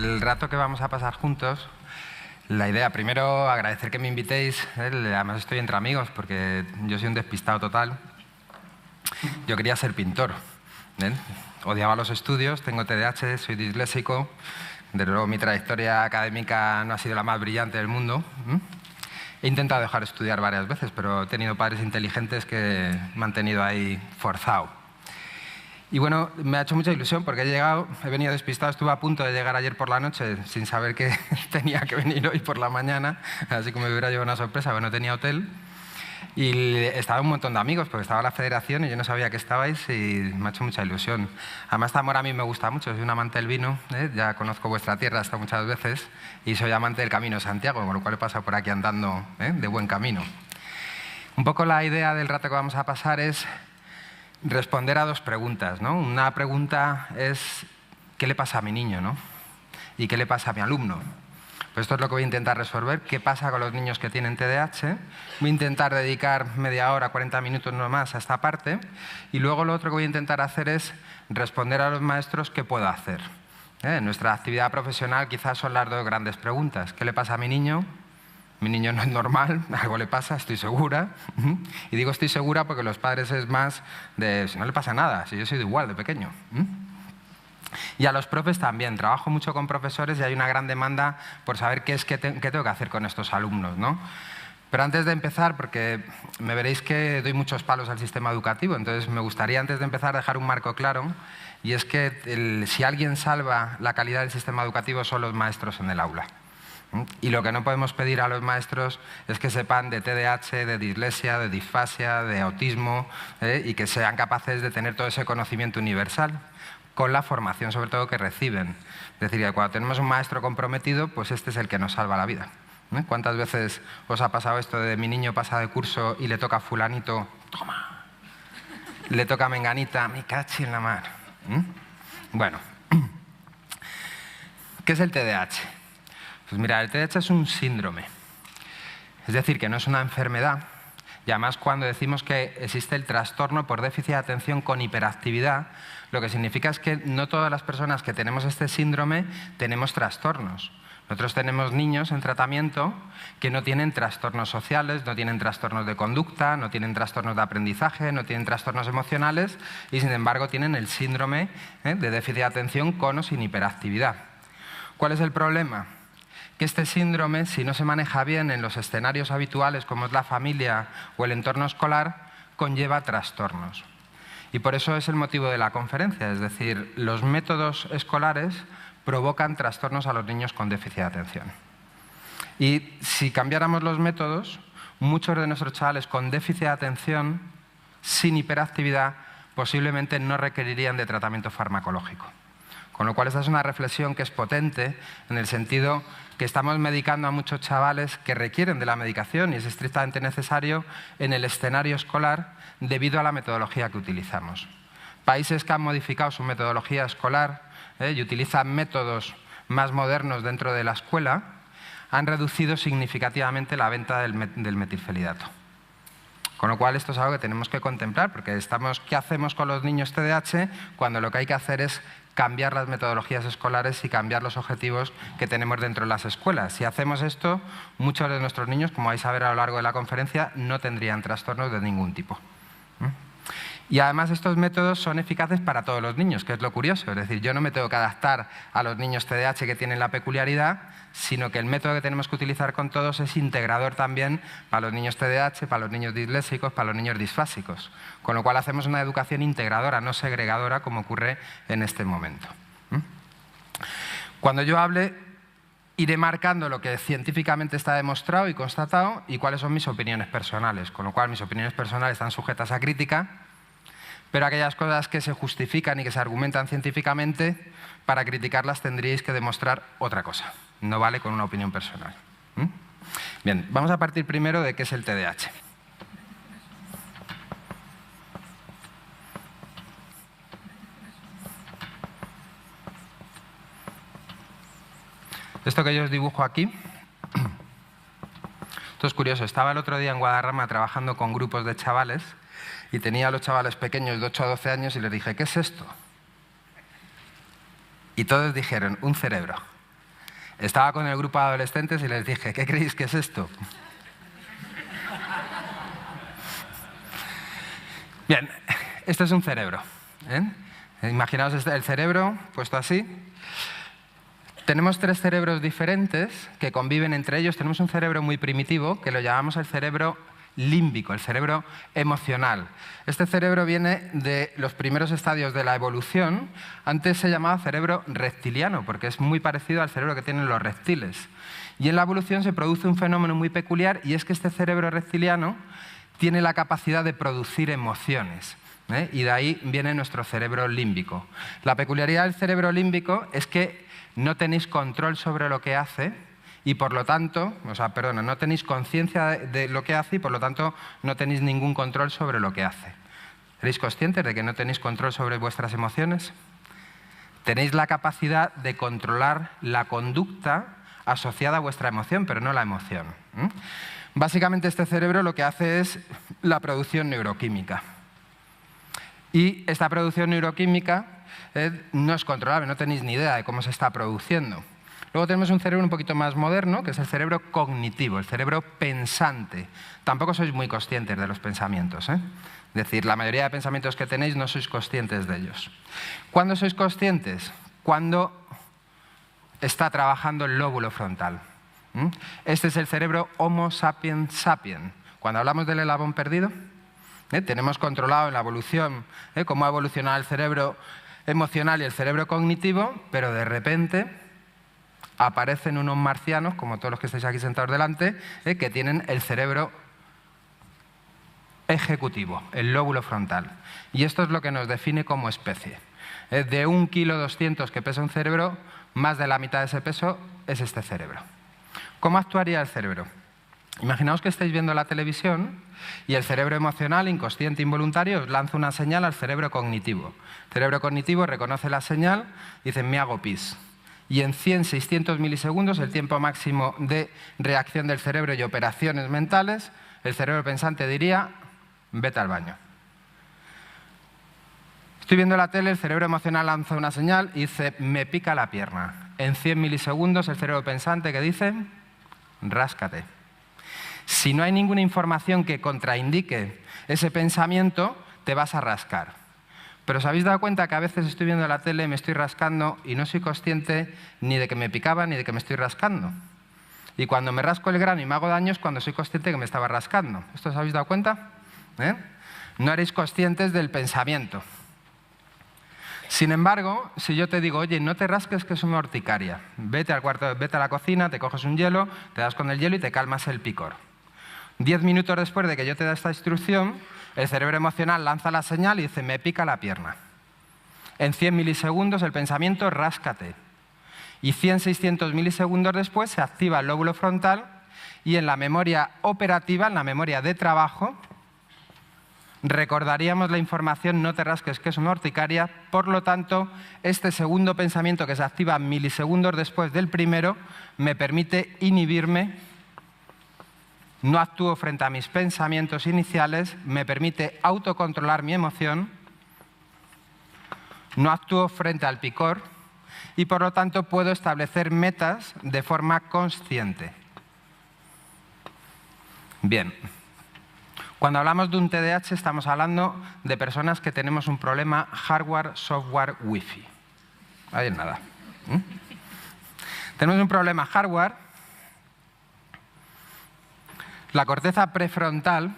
el rato que vamos a pasar juntos, la idea, primero, agradecer que me invitéis. Además, estoy entre amigos porque yo soy un despistado total. Yo quería ser pintor. Odiaba los estudios, tengo TDAH, soy disléxico. Desde luego, mi trayectoria académica no ha sido la más brillante del mundo. He intentado dejar de estudiar varias veces, pero he tenido padres inteligentes que me han tenido ahí forzado. Y bueno, me ha hecho mucha ilusión porque he venido despistado, estuve a punto de llegar ayer por la noche sin saber que tenía que venir hoy por la mañana, así que me hubiera llevado una sorpresa, pero no tenía hotel. Y estaba un montón de amigos, porque estaba la federación y yo no sabía que estabais y me ha hecho mucha ilusión. Además, Zamora a mí me gusta mucho, soy un amante del vino, ya conozco vuestra tierra, he estado muchas veces, y soy amante del Camino de Santiago, con lo cual he pasado por aquí andando de buen camino. Un poco la idea del rato que vamos a pasar es responder a dos preguntas, ¿no? Una pregunta es ¿qué le pasa a mi niño, ¿no? ¿Y qué le pasa a mi alumno? Pues esto es lo que voy a intentar resolver. ¿Qué pasa con los niños que tienen TDAH? Voy a intentar dedicar media hora, 40 minutos no más a esta parte. Y luego lo otro que voy a intentar hacer es responder a los maestros qué puedo hacer. En nuestra actividad profesional quizás son las dos grandes preguntas. ¿Qué le pasa a mi niño? Mi niño no es normal, algo le pasa, estoy segura. Y digo estoy segura porque los padres es más de si no le pasa nada, si yo soy igual de pequeño. Y a los profes también. Trabajo mucho con profesores y hay una gran demanda por saber qué tengo que hacer con estos alumnos, ¿no? Pero antes de empezar, porque me veréis que doy muchos palos al sistema educativo, entonces me gustaría antes de empezar dejar un marco claro, y es que si alguien salva la calidad del sistema educativo son los maestros en el aula. Y lo que no podemos pedir a los maestros es que sepan de TDAH, de dislexia, de disfasia, de autismo, y que sean capaces de tener todo ese conocimiento universal con la formación sobre todo que reciben. Es decir, que cuando tenemos un maestro comprometido, pues este es el que nos salva la vida. ¿Cuántas veces os ha pasado esto de mi niño pasa de curso y le toca a fulanito, toma, le toca a menganita, me cachi en la mar? Bueno, ¿qué es el TDAH? Pues mira, el TDAH es un síndrome, es decir, que no es una enfermedad, y además cuando decimos que existe el trastorno por déficit de atención con hiperactividad, lo que significa es que no todas las personas que tenemos este síndrome tenemos trastornos. Nosotros tenemos niños en tratamiento que no tienen trastornos sociales, no tienen trastornos de conducta, no tienen trastornos de aprendizaje, no tienen trastornos emocionales y sin embargo tienen el síndrome de déficit de atención con o sin hiperactividad. ¿Cuál es el problema? Que este síndrome, si no se maneja bien en los escenarios habituales, como es la familia o el entorno escolar, conlleva trastornos. Y por eso es el motivo de la conferencia, es decir, los métodos escolares provocan trastornos a los niños con déficit de atención. Y si cambiáramos los métodos, muchos de nuestros chavales con déficit de atención, sin hiperactividad, posiblemente no requerirían de tratamiento farmacológico. Con lo cual, esta es una reflexión que es potente en el sentido que estamos medicando a muchos chavales que requieren de la medicación y es estrictamente necesario en el escenario escolar debido a la metodología que utilizamos. Países que han modificado su metodología escolar y utilizan métodos más modernos dentro de la escuela han reducido significativamente la venta del metilfenidato. Con lo cual, esto es algo que tenemos que contemplar, porque ¿qué hacemos con los niños TDAH cuando lo que hay que hacer es cambiar las metodologías escolares y cambiar los objetivos que tenemos dentro de las escuelas? Si hacemos esto, muchos de nuestros niños, como vais a ver a lo largo de la conferencia, no tendrían trastornos de ningún tipo. Y además estos métodos son eficaces para todos los niños, que es lo curioso. Es decir, yo no me tengo que adaptar a los niños TDAH que tienen la peculiaridad, sino que el método que tenemos que utilizar con todos es integrador también para los niños TDAH, para los niños disléxicos, para los niños disfásicos. Con lo cual hacemos una educación integradora, no segregadora, como ocurre en este momento. Cuando yo hable, iré marcando lo que científicamente está demostrado y constatado y cuáles son mis opiniones personales. Con lo cual mis opiniones personales están sujetas a crítica, pero aquellas cosas que se justifican y que se argumentan científicamente, para criticarlas tendríais que demostrar otra cosa. No vale con una opinión personal. Bien, vamos a partir primero de qué es el TDAH. Esto que yo os dibujo aquí, esto es curioso. Estaba el otro día en Guadarrama trabajando con grupos de chavales y tenía a los chavales pequeños de 8 a 12 años y les dije, ¿qué es esto? Y todos dijeron, un cerebro. Estaba con el grupo de adolescentes y les dije, ¿qué creéis que es esto? Bien, esto es un cerebro. Imaginaos el cerebro puesto así. Tenemos 3 cerebros diferentes que conviven entre ellos. Tenemos un cerebro muy primitivo que lo llamamos el cerebro límbico, el cerebro emocional. Este cerebro viene de los primeros estadios de la evolución. Antes se llamaba cerebro reptiliano porque es muy parecido al cerebro que tienen los reptiles. Y en la evolución se produce un fenómeno muy peculiar y es que este cerebro reptiliano tiene la capacidad de producir emociones. Y de ahí viene nuestro cerebro límbico. La peculiaridad del cerebro límbico es que no tenéis control sobre lo que hace y por lo tanto, no tenéis conciencia de lo que hace y por lo tanto no tenéis ningún control sobre lo que hace. ¿Seréis conscientes de que no tenéis control sobre vuestras emociones? Tenéis la capacidad de controlar la conducta asociada a vuestra emoción, pero no la emoción. Básicamente este cerebro lo que hace es la producción neuroquímica. Y esta producción neuroquímica no es controlable, no tenéis ni idea de cómo se está produciendo. Luego tenemos un cerebro un poquito más moderno, que es el cerebro cognitivo, el cerebro pensante. Tampoco sois muy conscientes de los pensamientos. Es decir, la mayoría de pensamientos que tenéis no sois conscientes de ellos. ¿Cuándo sois conscientes? Cuando está trabajando el lóbulo frontal. Este es el cerebro Homo sapiens sapiens. Cuando hablamos del eslabón perdido, tenemos controlado en la evolución cómo ha evolucionado el cerebro emocional y el cerebro cognitivo, pero de repente aparecen unos marcianos, como todos los que estáis aquí sentados delante, que tienen el cerebro ejecutivo, el lóbulo frontal. Y esto es lo que nos define como especie. De 1,2 kg que pesa un cerebro, más de la mitad de ese peso es este cerebro. ¿Cómo actuaría el cerebro? Imaginaos que estáis viendo la televisión y el cerebro emocional, inconsciente, involuntario, os lanza una señal al cerebro cognitivo. El cerebro cognitivo reconoce la señal y dice, me hago pis. Y en 100-600 milisegundos, el tiempo máximo de reacción del cerebro y operaciones mentales, el cerebro pensante diría, vete al baño. Estoy viendo la tele, el cerebro emocional lanza una señal y dice, me pica la pierna. En 100 milisegundos, el cerebro pensante que dice, ráscate. Si no hay ninguna información que contraindique ese pensamiento, te vas a rascar. Pero ¿os habéis dado cuenta que a veces estoy viendo la tele, me estoy rascando y no soy consciente ni de que me picaba ni de que me estoy rascando? Y cuando me rasco el grano y me hago daño es cuando soy consciente que me estaba rascando. ¿Esto os habéis dado cuenta? No erais conscientes del pensamiento. Sin embargo, si yo te digo, oye, no te rasques que es una urticaria, vete al cuarto, vete a la cocina, te coges un hielo, te das con el hielo y te calmas el picor. 10 minutos después de que yo te dé esta instrucción, el cerebro emocional lanza la señal y dice, me pica la pierna. En 100 milisegundos el pensamiento, ráscate. Y 100-600 milisegundos después se activa el lóbulo frontal y en la memoria operativa, en la memoria de trabajo, recordaríamos la información, no te rasques que es una urticaria. Por lo tanto, este segundo pensamiento que se activa milisegundos después del primero me permite inhibirme. No actúo frente a mis pensamientos iniciales, me permite autocontrolar mi emoción, no actúo frente al picor y por lo tanto puedo establecer metas de forma consciente. Bien, cuando hablamos de un TDAH estamos hablando de personas que tenemos un problema hardware, software, wifi. Ahí es nada. Tenemos un problema hardware. La corteza prefrontal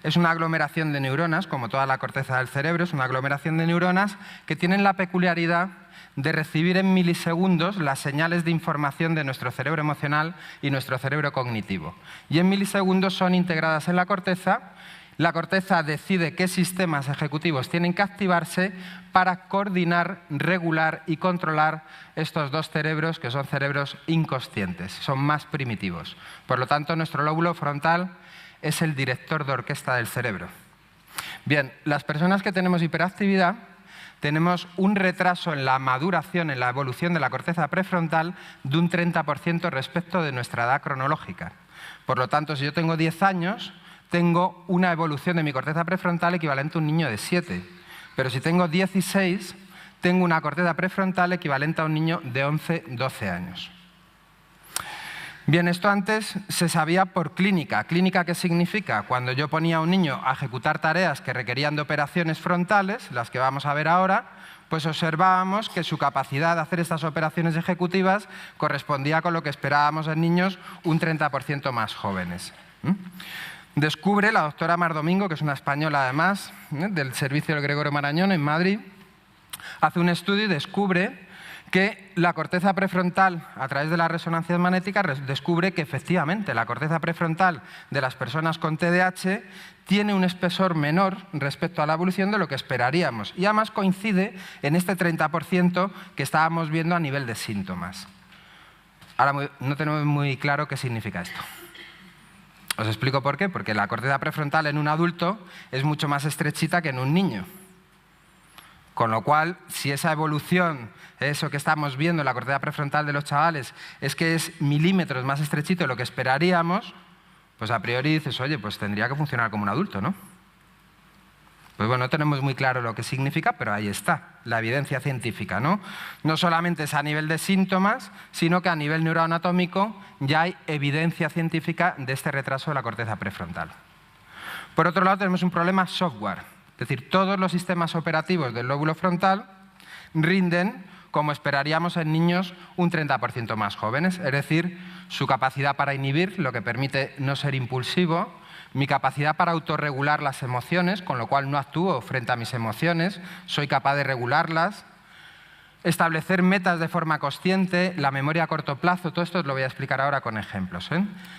es una aglomeración de neuronas, como toda la corteza del cerebro, es una aglomeración de neuronas que tienen la peculiaridad de recibir en milisegundos las señales de información de nuestro cerebro emocional y nuestro cerebro cognitivo. Y en milisegundos son integradas en la corteza. La corteza decide qué sistemas ejecutivos tienen que activarse para coordinar, regular y controlar estos dos cerebros que son cerebros inconscientes, son más primitivos. Por lo tanto, nuestro lóbulo frontal es el director de orquesta del cerebro. Bien, las personas que tenemos hiperactividad tenemos un retraso en la maduración, en la evolución de la corteza prefrontal de un 30% respecto de nuestra edad cronológica. Por lo tanto, si yo tengo 10 años, tengo una evolución de mi corteza prefrontal equivalente a un niño de 7. Pero si tengo 16, tengo una corteza prefrontal equivalente a un niño de 11-12 años. Bien, esto antes se sabía por clínica. ¿Clínica qué significa? Cuando yo ponía a un niño a ejecutar tareas que requerían de operaciones frontales, las que vamos a ver ahora, pues observábamos que su capacidad de hacer estas operaciones ejecutivas correspondía con lo que esperábamos en niños un 30% más jóvenes. Descubre la doctora Mar Domingo, que es una española además, del Servicio del Gregorio Marañón en Madrid, hace un estudio y descubre que la corteza prefrontal, a través de las resonancias magnéticas, descubre que efectivamente la corteza prefrontal de las personas con TDAH tiene un espesor menor respecto a la evolución de lo que esperaríamos. Y además coincide en este 30% que estábamos viendo a nivel de síntomas. Ahora no tenemos muy claro qué significa esto. Os explico por qué. Porque la corteza prefrontal en un adulto es mucho más estrechita que en un niño. Con lo cual, si esa evolución, eso que estamos viendo en la corteza prefrontal de los chavales, es que es milímetros más estrechito de lo que esperaríamos, pues a priori dices, oye, pues tendría que funcionar como un adulto, ¿no? Pues bueno, no tenemos muy claro lo que significa, pero ahí está, la evidencia científica, ¿no? No solamente es a nivel de síntomas, sino que a nivel neuroanatómico ya hay evidencia científica de este retraso de la corteza prefrontal. Por otro lado, tenemos un problema software. Es decir, todos los sistemas operativos del lóbulo frontal rinden, como esperaríamos en niños, un 30% más jóvenes. Es decir, su capacidad para inhibir, lo que permite no ser impulsivo, mi capacidad para autorregular las emociones, con lo cual no actúo frente a mis emociones, soy capaz de regularlas, establecer metas de forma consciente, la memoria a corto plazo, todo esto os lo voy a explicar ahora con ejemplos,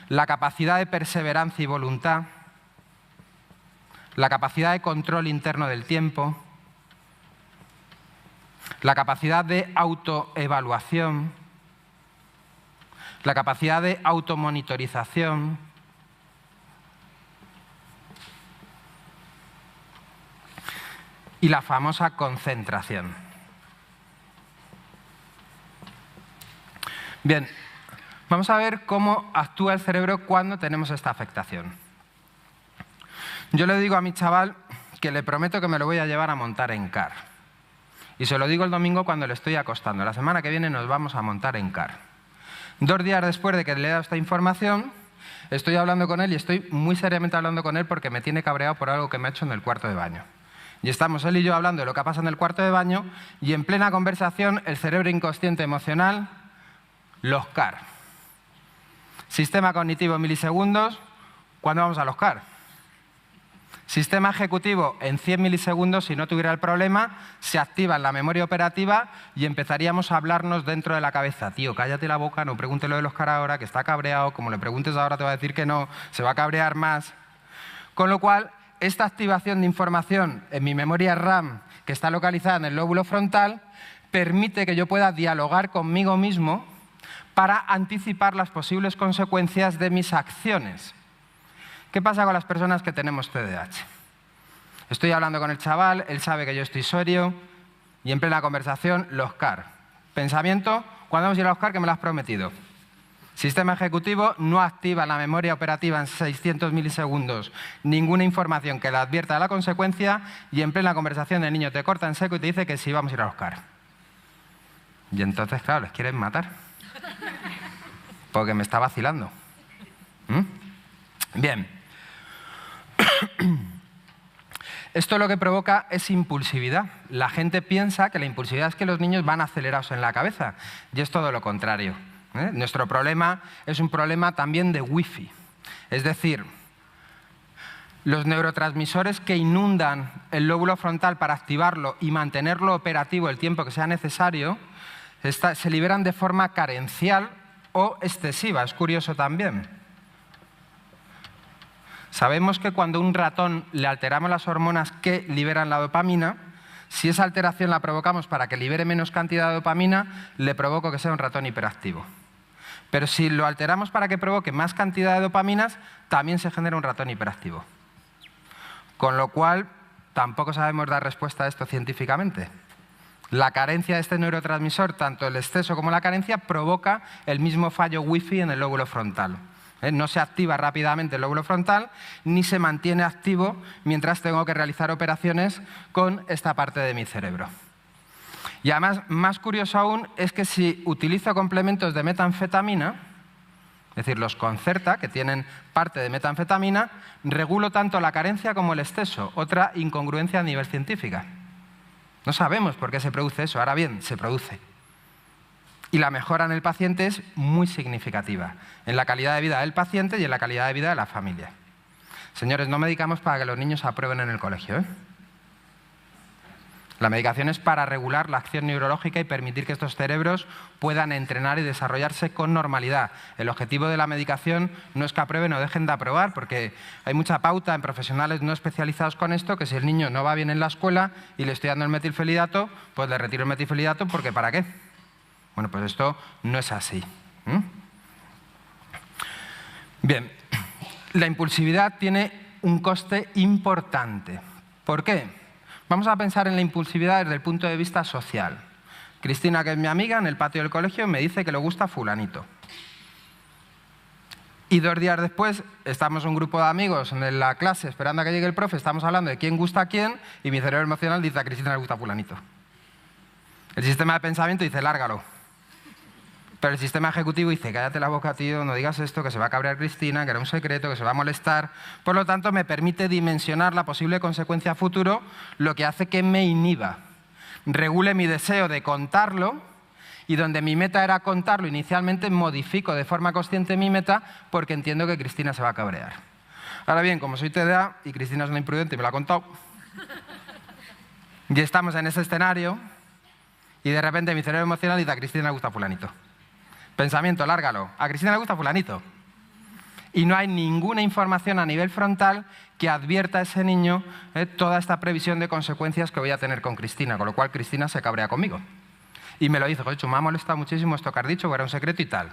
la capacidad de perseverancia y voluntad, la capacidad de control interno del tiempo, la capacidad de autoevaluación, la capacidad de automonitorización, y la famosa concentración. Bien, vamos a ver cómo actúa el cerebro cuando tenemos esta afectación. Yo le digo a mi chaval que le prometo que me lo voy a llevar a montar en car. Y se lo digo el domingo cuando le estoy acostando. La semana que viene nos vamos a montar en car. 2 días después de que le he dado esta información, estoy hablando con él y estoy muy seriamente hablando con él porque me tiene cabreado por algo que me ha hecho en el cuarto de baño. Y estamos él y yo hablando de lo que pasa en el cuarto de baño y en plena conversación el cerebro inconsciente emocional, los CAR. Sistema cognitivo en milisegundos, ¿cuándo vamos a los CAR? Sistema ejecutivo en 100 milisegundos, si no tuviera el problema, se activa en la memoria operativa y empezaríamos a hablarnos dentro de la cabeza. Tío, cállate la boca, no pregunte lo de los CAR ahora, que está cabreado, como le preguntes ahora te va a decir que no, se va a cabrear más. Con lo cual, esta activación de información en mi memoria RAM, que está localizada en el lóbulo frontal, permite que yo pueda dialogar conmigo mismo para anticipar las posibles consecuencias de mis acciones. ¿Qué pasa con las personas que tenemos TDAH? Estoy hablando con el chaval, él sabe que yo estoy serio y en plena conversación, los CAR. Pensamiento, ¿cuándo vamos a ir a los CAR? Que me lo has prometido. Sistema ejecutivo no activa la memoria operativa en 600 milisegundos ninguna información que le advierta de la consecuencia y en plena conversación el niño te corta en seco y te dice que sí vamos a ir a los CAR. Y entonces, claro, les quieren matar. Porque me está vacilando. Bien. Esto lo que provoca es impulsividad. La gente piensa que la impulsividad es que los niños van acelerados en la cabeza y es todo lo contrario. Nuestro problema es un problema también de wifi. Es decir, los neurotransmisores que inundan el lóbulo frontal para activarlo y mantenerlo operativo el tiempo que sea necesario se liberan de forma carencial o excesiva. Es curioso también. Sabemos que cuando a un ratón le alteramos las hormonas que liberan la dopamina, si esa alteración la provocamos para que libere menos cantidad de dopamina, le provoco que sea un ratón hiperactivo. Pero si lo alteramos para que provoque más cantidad de dopaminas, también se genera un ratón hiperactivo. Con lo cual, tampoco sabemos dar respuesta a esto científicamente. La carencia de este neurotransmisor, tanto el exceso como la carencia, provoca el mismo fallo wifi en el lóbulo frontal. No se activa rápidamente el lóbulo frontal ni se mantiene activo mientras tengo que realizar operaciones con esta parte de mi cerebro. Y además, más curioso aún, es que si utilizo complementos de metanfetamina, es decir, los Concerta, que tienen parte de metanfetamina, regulo tanto la carencia como el exceso, otra incongruencia a nivel científica. No sabemos por qué se produce eso, ahora bien, se produce. Y la mejora en el paciente es muy significativa, en la calidad de vida del paciente y en la calidad de vida de la familia. Señores, no medicamos para que los niños aprueben en el colegio, ¿eh? La medicación es para regular la acción neurológica y permitir que estos cerebros puedan entrenar y desarrollarse con normalidad. El objetivo de la medicación no es que aprueben o dejen de aprobar, porque hay mucha pauta en profesionales no especializados con esto, que si el niño no va bien en la escuela y le estoy dando el metilfenidato, pues le retiro el metilfenidato porque ¿para qué? Bueno, pues esto no es así. Bien, la impulsividad tiene un coste importante. ¿Por qué? Vamos a pensar en la impulsividad desde el punto de vista social. Cristina, que es mi amiga, en el patio del colegio me dice que le gusta fulanito. Y 2 días después estamos un grupo de amigos en la clase esperando a que llegue el profe, estamos hablando de quién gusta a quién y mi cerebro emocional dice a Cristina le gusta fulanito. El sistema de pensamiento dice lárgalo. Pero el sistema ejecutivo dice, cállate la boca, tío, no digas esto, que se va a cabrear Cristina, que era un secreto, que se va a molestar. Por lo tanto, me permite dimensionar la posible consecuencia a futuro, lo que hace que me inhiba. Regule mi deseo de contarlo y donde mi meta era contarlo, inicialmente modifico de forma consciente mi meta porque entiendo que Cristina se va a cabrear. Ahora bien, como soy TDA y Cristina es una imprudente y me lo ha contado, y estamos en ese escenario y de repente mi cerebro emocional dice a Cristina le gusta fulanito. Pensamiento, lárgalo. A Cristina le gusta fulanito. Y no hay ninguna información a nivel frontal que advierta a ese niño toda esta previsión de consecuencias que voy a tener con Cristina, con lo cual Cristina se cabrea conmigo. Y me lo dice, me ha molestado muchísimo esto que has dicho, que era un secreto y tal.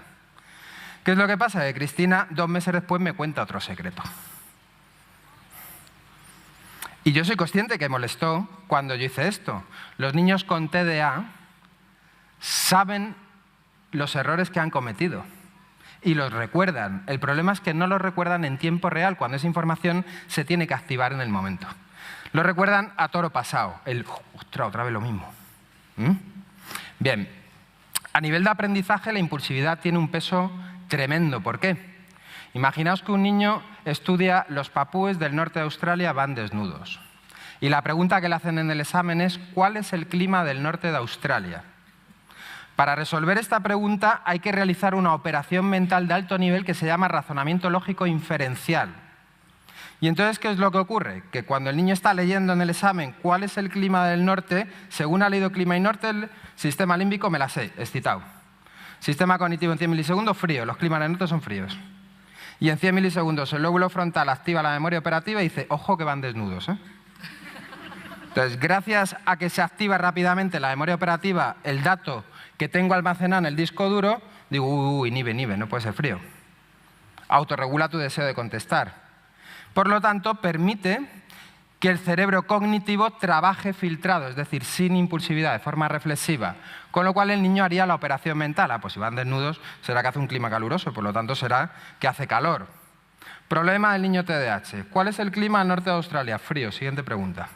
¿Qué es lo que pasa? Que Cristina 2 meses después me cuenta otro secreto. Y yo soy consciente que molestó cuando yo hice esto. Los niños con TDA saben los errores que han cometido y los recuerdan. El problema es que no los recuerdan en tiempo real, cuando esa información se tiene que activar en el momento. Lo recuerdan a toro pasado, ostras, otra vez lo mismo. Bien, a nivel de aprendizaje la impulsividad tiene un peso tremendo. ¿Por qué? Imaginaos que un niño estudia los papúes del norte de Australia van desnudos. Y la pregunta que le hacen en el examen es ¿cuál es el clima del norte de Australia? Para resolver esta pregunta hay que realizar una operación mental de alto nivel que se llama razonamiento lógico inferencial. Y entonces, ¿qué es lo que ocurre? Que cuando el niño está leyendo en el examen cuál es el clima del norte, según ha leído clima y norte, el sistema límbico me la sé, excitado. Sistema cognitivo en 100 milisegundos, frío. Los climas del norte son fríos. Y en 100 milisegundos el lóbulo frontal activa la memoria operativa y dice, ojo que van desnudos, ¿eh? Entonces, gracias a que se activa rápidamente la memoria operativa, el dato que tengo almacenado en el disco duro, digo, inhibe, no puede ser frío. Autorregula tu deseo de contestar. Por lo tanto, permite que el cerebro cognitivo trabaje filtrado, es decir, sin impulsividad, de forma reflexiva. Con lo cual el niño haría la operación mental. Pues si van desnudos, será que hace un clima caluroso, por lo tanto será que hace calor. Problema del niño TDAH. ¿Cuál es el clima al norte de Australia? Frío. Siguiente pregunta.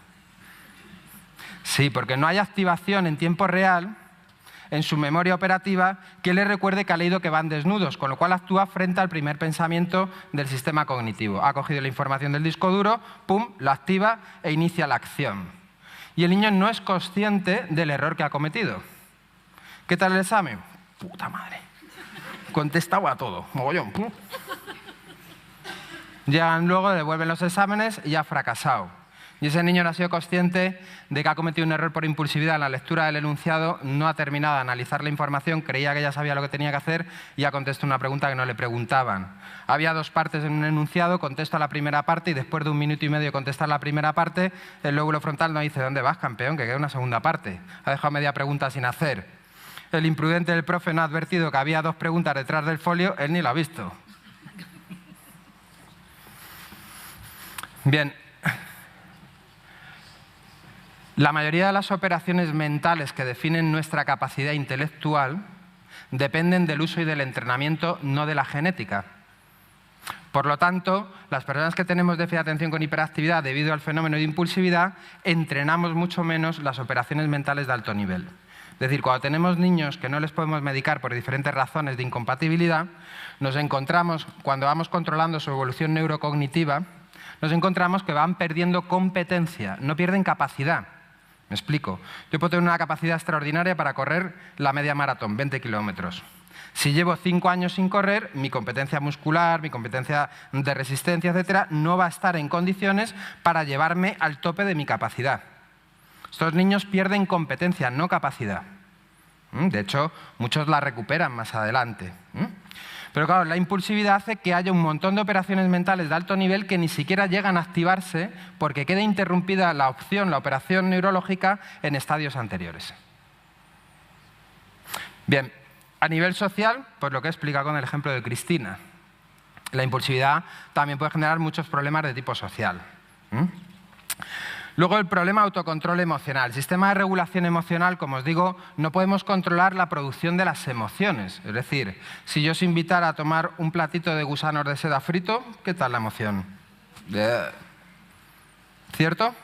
Sí, porque no hay activación en tiempo real en su memoria operativa que le recuerde que ha leído que van desnudos, con lo cual actúa frente al primer pensamiento del sistema cognitivo. Ha cogido la información del disco duro, pum, la activa e inicia la acción. Y el niño no es consciente del error que ha cometido. ¿Qué tal el examen? Puta madre. Contestaba a todo, mogollón. Pum. Llegan luego, devuelven los exámenes y ha fracasado. Y ese niño no ha sido consciente de que ha cometido un error por impulsividad en la lectura del enunciado, no ha terminado de analizar la información, creía que ya sabía lo que tenía que hacer y ha contestado una pregunta que no le preguntaban. Había 2 partes en un enunciado, contesta la primera parte y después de 1 minuto y medio de contestar la primera parte, el lóbulo frontal no dice ¿dónde vas, campeón? Que queda una segunda parte. Ha dejado media pregunta sin hacer. El imprudente del profe no ha advertido que había 2 preguntas detrás del folio, él ni lo ha visto. Bien. La mayoría de las operaciones mentales que definen nuestra capacidad intelectual dependen del uso y del entrenamiento, no de la genética. Por lo tanto, las personas que tenemos déficit de atención con hiperactividad debido al fenómeno de impulsividad, entrenamos mucho menos las operaciones mentales de alto nivel. Es decir, cuando tenemos niños que no les podemos medicar por diferentes razones de incompatibilidad, nos encontramos, cuando vamos controlando su evolución neurocognitiva, nos encontramos que van perdiendo competencia, no pierden capacidad. Me explico. Yo puedo tener una capacidad extraordinaria para correr la media maratón, 20 kilómetros. Si llevo 5 años sin correr, mi competencia muscular, mi competencia de resistencia, etcétera, no va a estar en condiciones para llevarme al tope de mi capacidad. Estos niños pierden competencia, no capacidad. De hecho, muchos la recuperan más adelante. Pero claro, la impulsividad hace que haya un montón de operaciones mentales de alto nivel que ni siquiera llegan a activarse porque queda interrumpida la operación neurológica en estadios anteriores. Bien, a nivel social, pues lo que he explicado con el ejemplo de Cristina. La impulsividad también puede generar muchos problemas de tipo social. Luego el problema de autocontrol emocional. El sistema de regulación emocional, como os digo, no podemos controlar la producción de las emociones. Es decir, si yo os invitara a tomar un platito de gusanos de seda frito, ¿qué tal la emoción? ¿Cierto?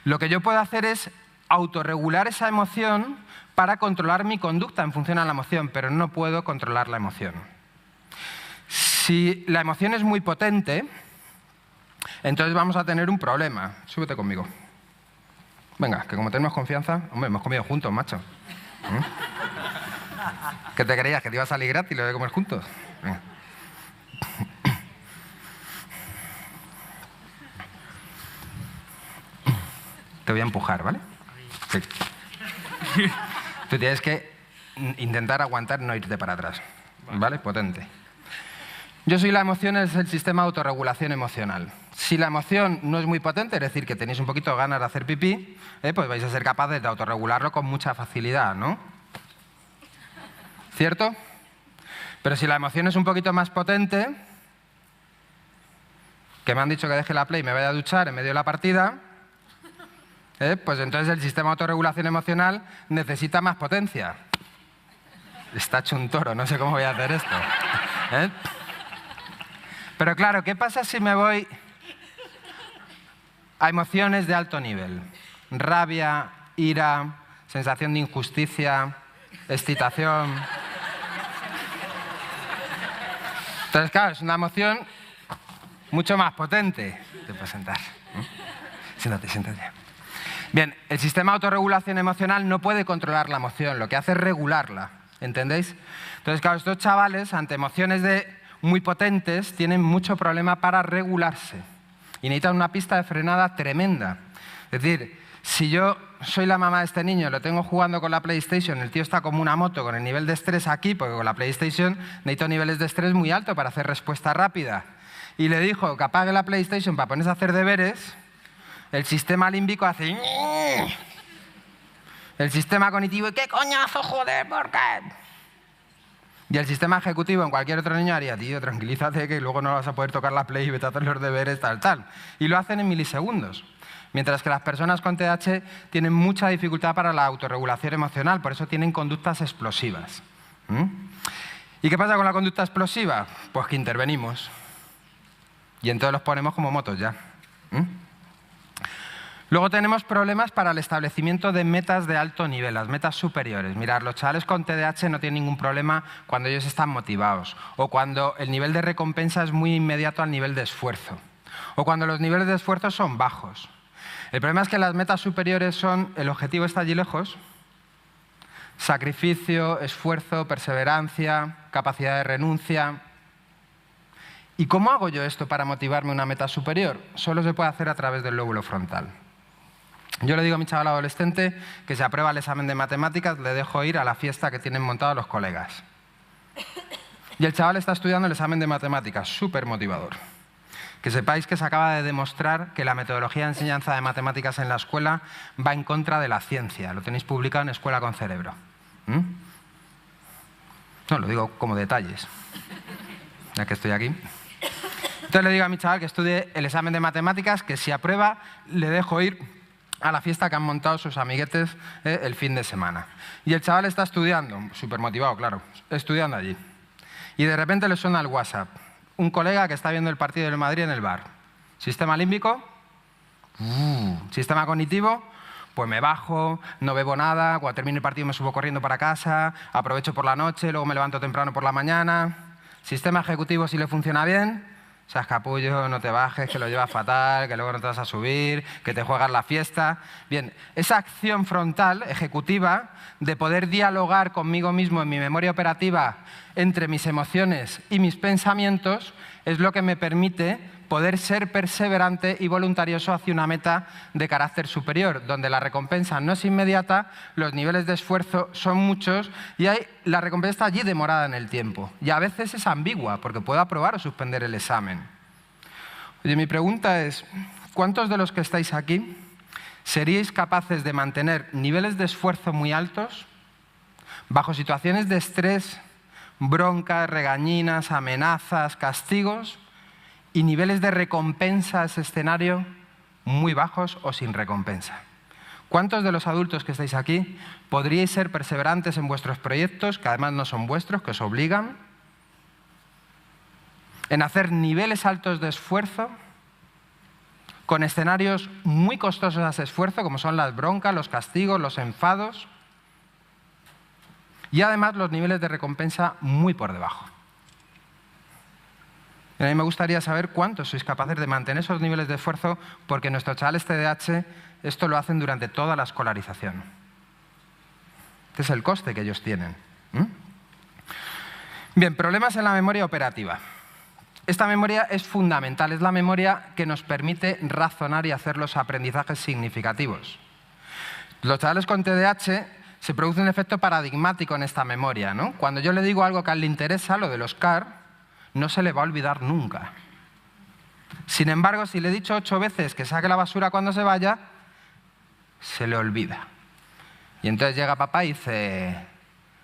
Lo que yo puedo hacer es autorregular esa emoción para controlar mi conducta en función a la emoción, pero no puedo controlar la emoción. Si la emoción es muy potente, entonces vamos a tener un problema. Súbete conmigo. Venga, que como tenemos confianza... Hombre, hemos comido juntos, macho. ¿Qué te creías? ¿Que te iba a salir gratis lo de comer juntos? Venga. Te voy a empujar, ¿vale? Sí. Tú tienes que intentar aguantar, no irte para atrás. ¿Vale? Potente. Yo soy la emoción, es el sistema de autorregulación emocional. Si la emoción no es muy potente, es decir, que tenéis un poquito de ganas de hacer pipí, pues vais a ser capaces de autorregularlo con mucha facilidad, ¿no? ¿Cierto? Pero si la emoción es un poquito más potente, que me han dicho que deje la Play y me vaya a duchar en medio de la partida, pues entonces el sistema de autorregulación emocional necesita más potencia. Está hecho un toro, no sé cómo voy a hacer esto. Pero claro, ¿qué pasa si me voy a emociones de alto nivel? Rabia, ira, sensación de injusticia, excitación. Entonces, claro, es una emoción mucho más potente. Te puedes sentar. Siéntate, siéntate. Bien, el sistema de autorregulación emocional no puede controlar la emoción, lo que hace es regularla. ¿Entendéis? Entonces, claro, estos chavales, ante emociones muy potentes, tienen mucho problema para regularse y necesitan una pista de frenada tremenda. Es decir, si yo soy la mamá de este niño, lo tengo jugando con la PlayStation, el tío está como una moto con el nivel de estrés aquí, porque con la PlayStation necesito niveles de estrés muy altos para hacer respuesta rápida, y le dijo que apague la PlayStation para ponerse a hacer deberes, el sistema límbico hace... El sistema cognitivo, ¿qué coñazo, joder, por qué? Y el sistema ejecutivo en cualquier otro niño haría, tío, tranquilízate que luego no vas a poder tocar la Play y vete a hacer los deberes, tal, tal. Y lo hacen en milisegundos. Mientras que las personas con TDAH tienen mucha dificultad para la autorregulación emocional, por eso tienen conductas explosivas. ¿Y qué pasa con la conducta explosiva? Pues que intervenimos. Y entonces los ponemos como motos ya. Luego tenemos problemas para el establecimiento de metas de alto nivel, las metas superiores. Mirad, los chavales con TDAH no tienen ningún problema cuando ellos están motivados o cuando el nivel de recompensa es muy inmediato al nivel de esfuerzo o cuando los niveles de esfuerzo son bajos. El problema es que las metas superiores son el objetivo está allí lejos, sacrificio, esfuerzo, perseverancia, capacidad de renuncia. ¿Y cómo hago yo esto para motivarme a una meta superior? Solo se puede hacer a través del lóbulo frontal. Yo le digo a mi chaval adolescente que si aprueba el examen de matemáticas le dejo ir a la fiesta que tienen montado los colegas. Y el chaval está estudiando el examen de matemáticas, súper motivador. Que sepáis que se acaba de demostrar que la metodología de enseñanza de matemáticas en la escuela va en contra de la ciencia. Lo tenéis publicado en Escuela con Cerebro. No, lo digo como detalles, ya que estoy aquí. Entonces le digo a mi chaval que estudie el examen de matemáticas, que si aprueba le dejo ir a la fiesta que han montado sus amiguetes el fin de semana. Y el chaval está estudiando, súper motivado, claro, estudiando allí. Y de repente le suena el WhatsApp. Un colega que está viendo el partido del Madrid en el bar. Sistema límbico, sistema cognitivo, pues me bajo, no bebo nada, cuando termine el partido me subo corriendo para casa, aprovecho por la noche, luego me levanto temprano por la mañana. Sistema ejecutivo, si le funciona bien, seas capullo, no te bajes, que lo llevas fatal, que luego no te vas a subir, que te juegas la fiesta. Bien, esa acción frontal, ejecutiva, de poder dialogar conmigo mismo en mi memoria operativa entre mis emociones y mis pensamientos, es lo que me permite poder ser perseverante y voluntarioso hacia una meta de carácter superior, donde la recompensa no es inmediata, los niveles de esfuerzo son muchos y la recompensa está allí demorada en el tiempo. Y a veces es ambigua, porque puedo aprobar o suspender el examen. Oye, mi pregunta es, ¿cuántos de los que estáis aquí seríais capaces de mantener niveles de esfuerzo muy altos bajo situaciones de estrés, broncas, regañinas, amenazas, castigos, y niveles de recompensa a ese escenario muy bajos o sin recompensa? ¿Cuántos de los adultos que estáis aquí podríais ser perseverantes en vuestros proyectos, que además no son vuestros, que os obligan, en hacer niveles altos de esfuerzo, con escenarios muy costosos a ese esfuerzo, como son las broncas, los castigos, los enfados, y además los niveles de recompensa muy por debajo? A mí me gustaría saber cuántos sois capaces de mantener esos niveles de esfuerzo, porque nuestros chavales TDAH esto lo hacen durante toda la escolarización. Este es el coste que ellos tienen. Bien, problemas en la memoria operativa. Esta memoria es fundamental, es la memoria que nos permite razonar y hacer los aprendizajes significativos. Los chavales con TDAH se produce un efecto paradigmático en esta memoria, ¿no? Cuando yo le digo algo que a él le interesa, lo de los CAR, no se le va a olvidar nunca. Sin embargo, si le he dicho 8 veces que saque la basura cuando se vaya, se le olvida. Y entonces llega papá y dice,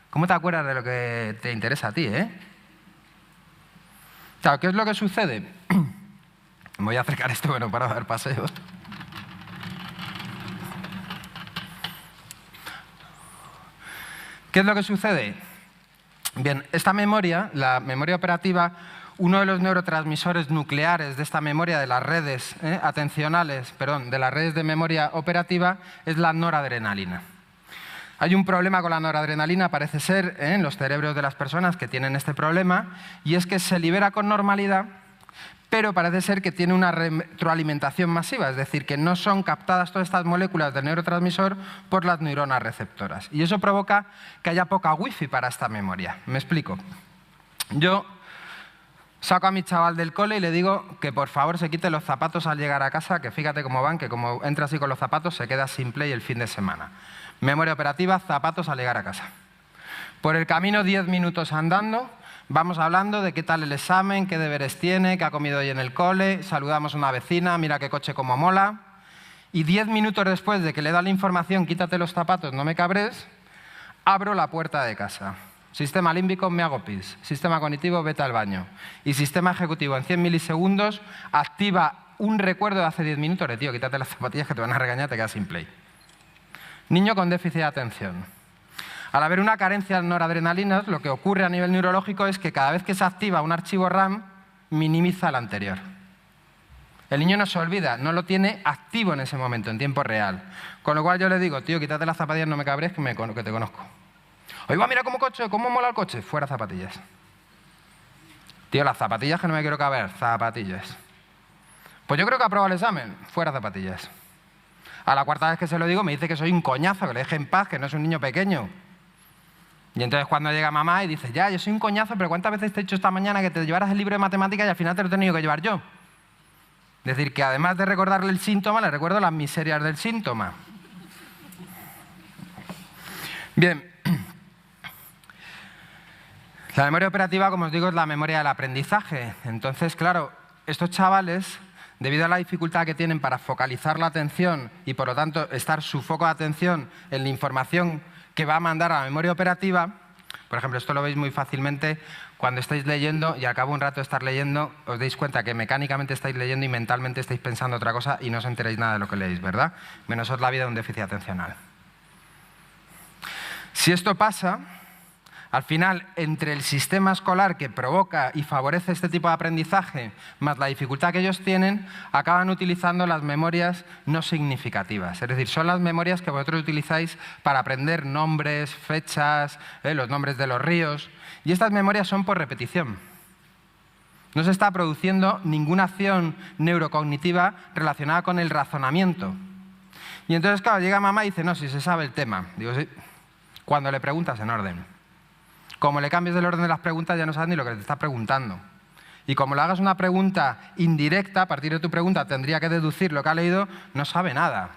¿cómo te acuerdas de lo que te interesa a ti, Claro, ¿qué es lo que sucede? Me voy a acercar esto, bueno, para dar paseos. ¿Qué es lo que sucede? Bien, esta memoria, la memoria operativa, uno de los neurotransmisores nucleares de esta memoria de las redes atencionales, de las redes de memoria operativa, es la noradrenalina. Hay un problema con la noradrenalina, parece ser, en los cerebros de las personas que tienen este problema, y es que se libera con normalidad, pero parece ser que tiene una retroalimentación masiva, es decir, que no son captadas todas estas moléculas del neurotransmisor por las neuronas receptoras. Y eso provoca que haya poca wifi para esta memoria. Me explico. Yo saco a mi chaval del cole y le digo que por favor se quite los zapatos al llegar a casa, que fíjate cómo van, que como entra así con los zapatos se queda sin play el fin de semana. Memoria operativa, zapatos al llegar a casa. Por el camino, 10 minutos andando, vamos hablando de qué tal el examen, qué deberes tiene, qué ha comido hoy en el cole, saludamos a una vecina, mira qué coche como mola. Y 10 minutos después de que le da la información, quítate los zapatos, no me cabres, abro la puerta de casa. Sistema límbico, me hago pis. Sistema cognitivo, vete al baño. Y sistema ejecutivo, en 100 milisegundos, activa un recuerdo de hace 10 minutos de tío, quítate las zapatillas que te van a regañar, te quedas sin play. Niño con déficit de atención. Al haber una carencia de noradrenalinas, lo que ocurre a nivel neurológico es que cada vez que se activa un archivo RAM, minimiza el anterior. El niño no se olvida, no lo tiene activo en ese momento, en tiempo real. Con lo cual yo le digo, tío, quítate las zapatillas, no me cabres, que te conozco. Oiga, mira cómo mola el coche. Fuera zapatillas. Tío, las zapatillas que no me quiero caber. Zapatillas. Pues yo creo que aprueba el examen. Fuera zapatillas. A la cuarta vez que se lo digo me dice que soy un coñazo, que le deje en paz, que no es un niño pequeño. Y entonces cuando llega mamá y dice, ya, yo soy un coñazo, pero ¿cuántas veces te he dicho esta mañana que te llevaras el libro de matemáticas y al final te lo he tenido que llevar yo? Es decir, que además de recordarle el síntoma, le recuerdo las miserias del síntoma. Bien. La memoria operativa, como os digo, es la memoria del aprendizaje. Entonces, claro, estos chavales, debido a la dificultad que tienen para focalizar la atención y, por lo tanto, estar su foco de atención en la información que va a mandar a la memoria operativa, por ejemplo, esto lo veis muy fácilmente cuando estáis leyendo y al cabo de un rato de estar leyendo os dais cuenta que mecánicamente estáis leyendo y mentalmente estáis pensando otra cosa y no os enteráis nada de lo que leéis, ¿verdad? Menos es la vida de un déficit atencional. Si esto pasa, Al final, entre el sistema escolar que provoca y favorece este tipo de aprendizaje, más la dificultad que ellos tienen, acaban utilizando las memorias no significativas. Es decir, son las memorias que vosotros utilizáis para aprender nombres, fechas, los nombres de los ríos. Y estas memorias son por repetición. No se está produciendo ninguna acción neurocognitiva relacionada con el razonamiento. Y entonces, claro, llega mamá y dice, no, si se sabe el tema. Digo, sí, cuando le preguntas en orden. Como le cambies el orden de las preguntas, ya no sabes ni lo que te está preguntando. Y como le hagas una pregunta indirecta, a partir de tu pregunta tendría que deducir lo que ha leído, no sabe nada.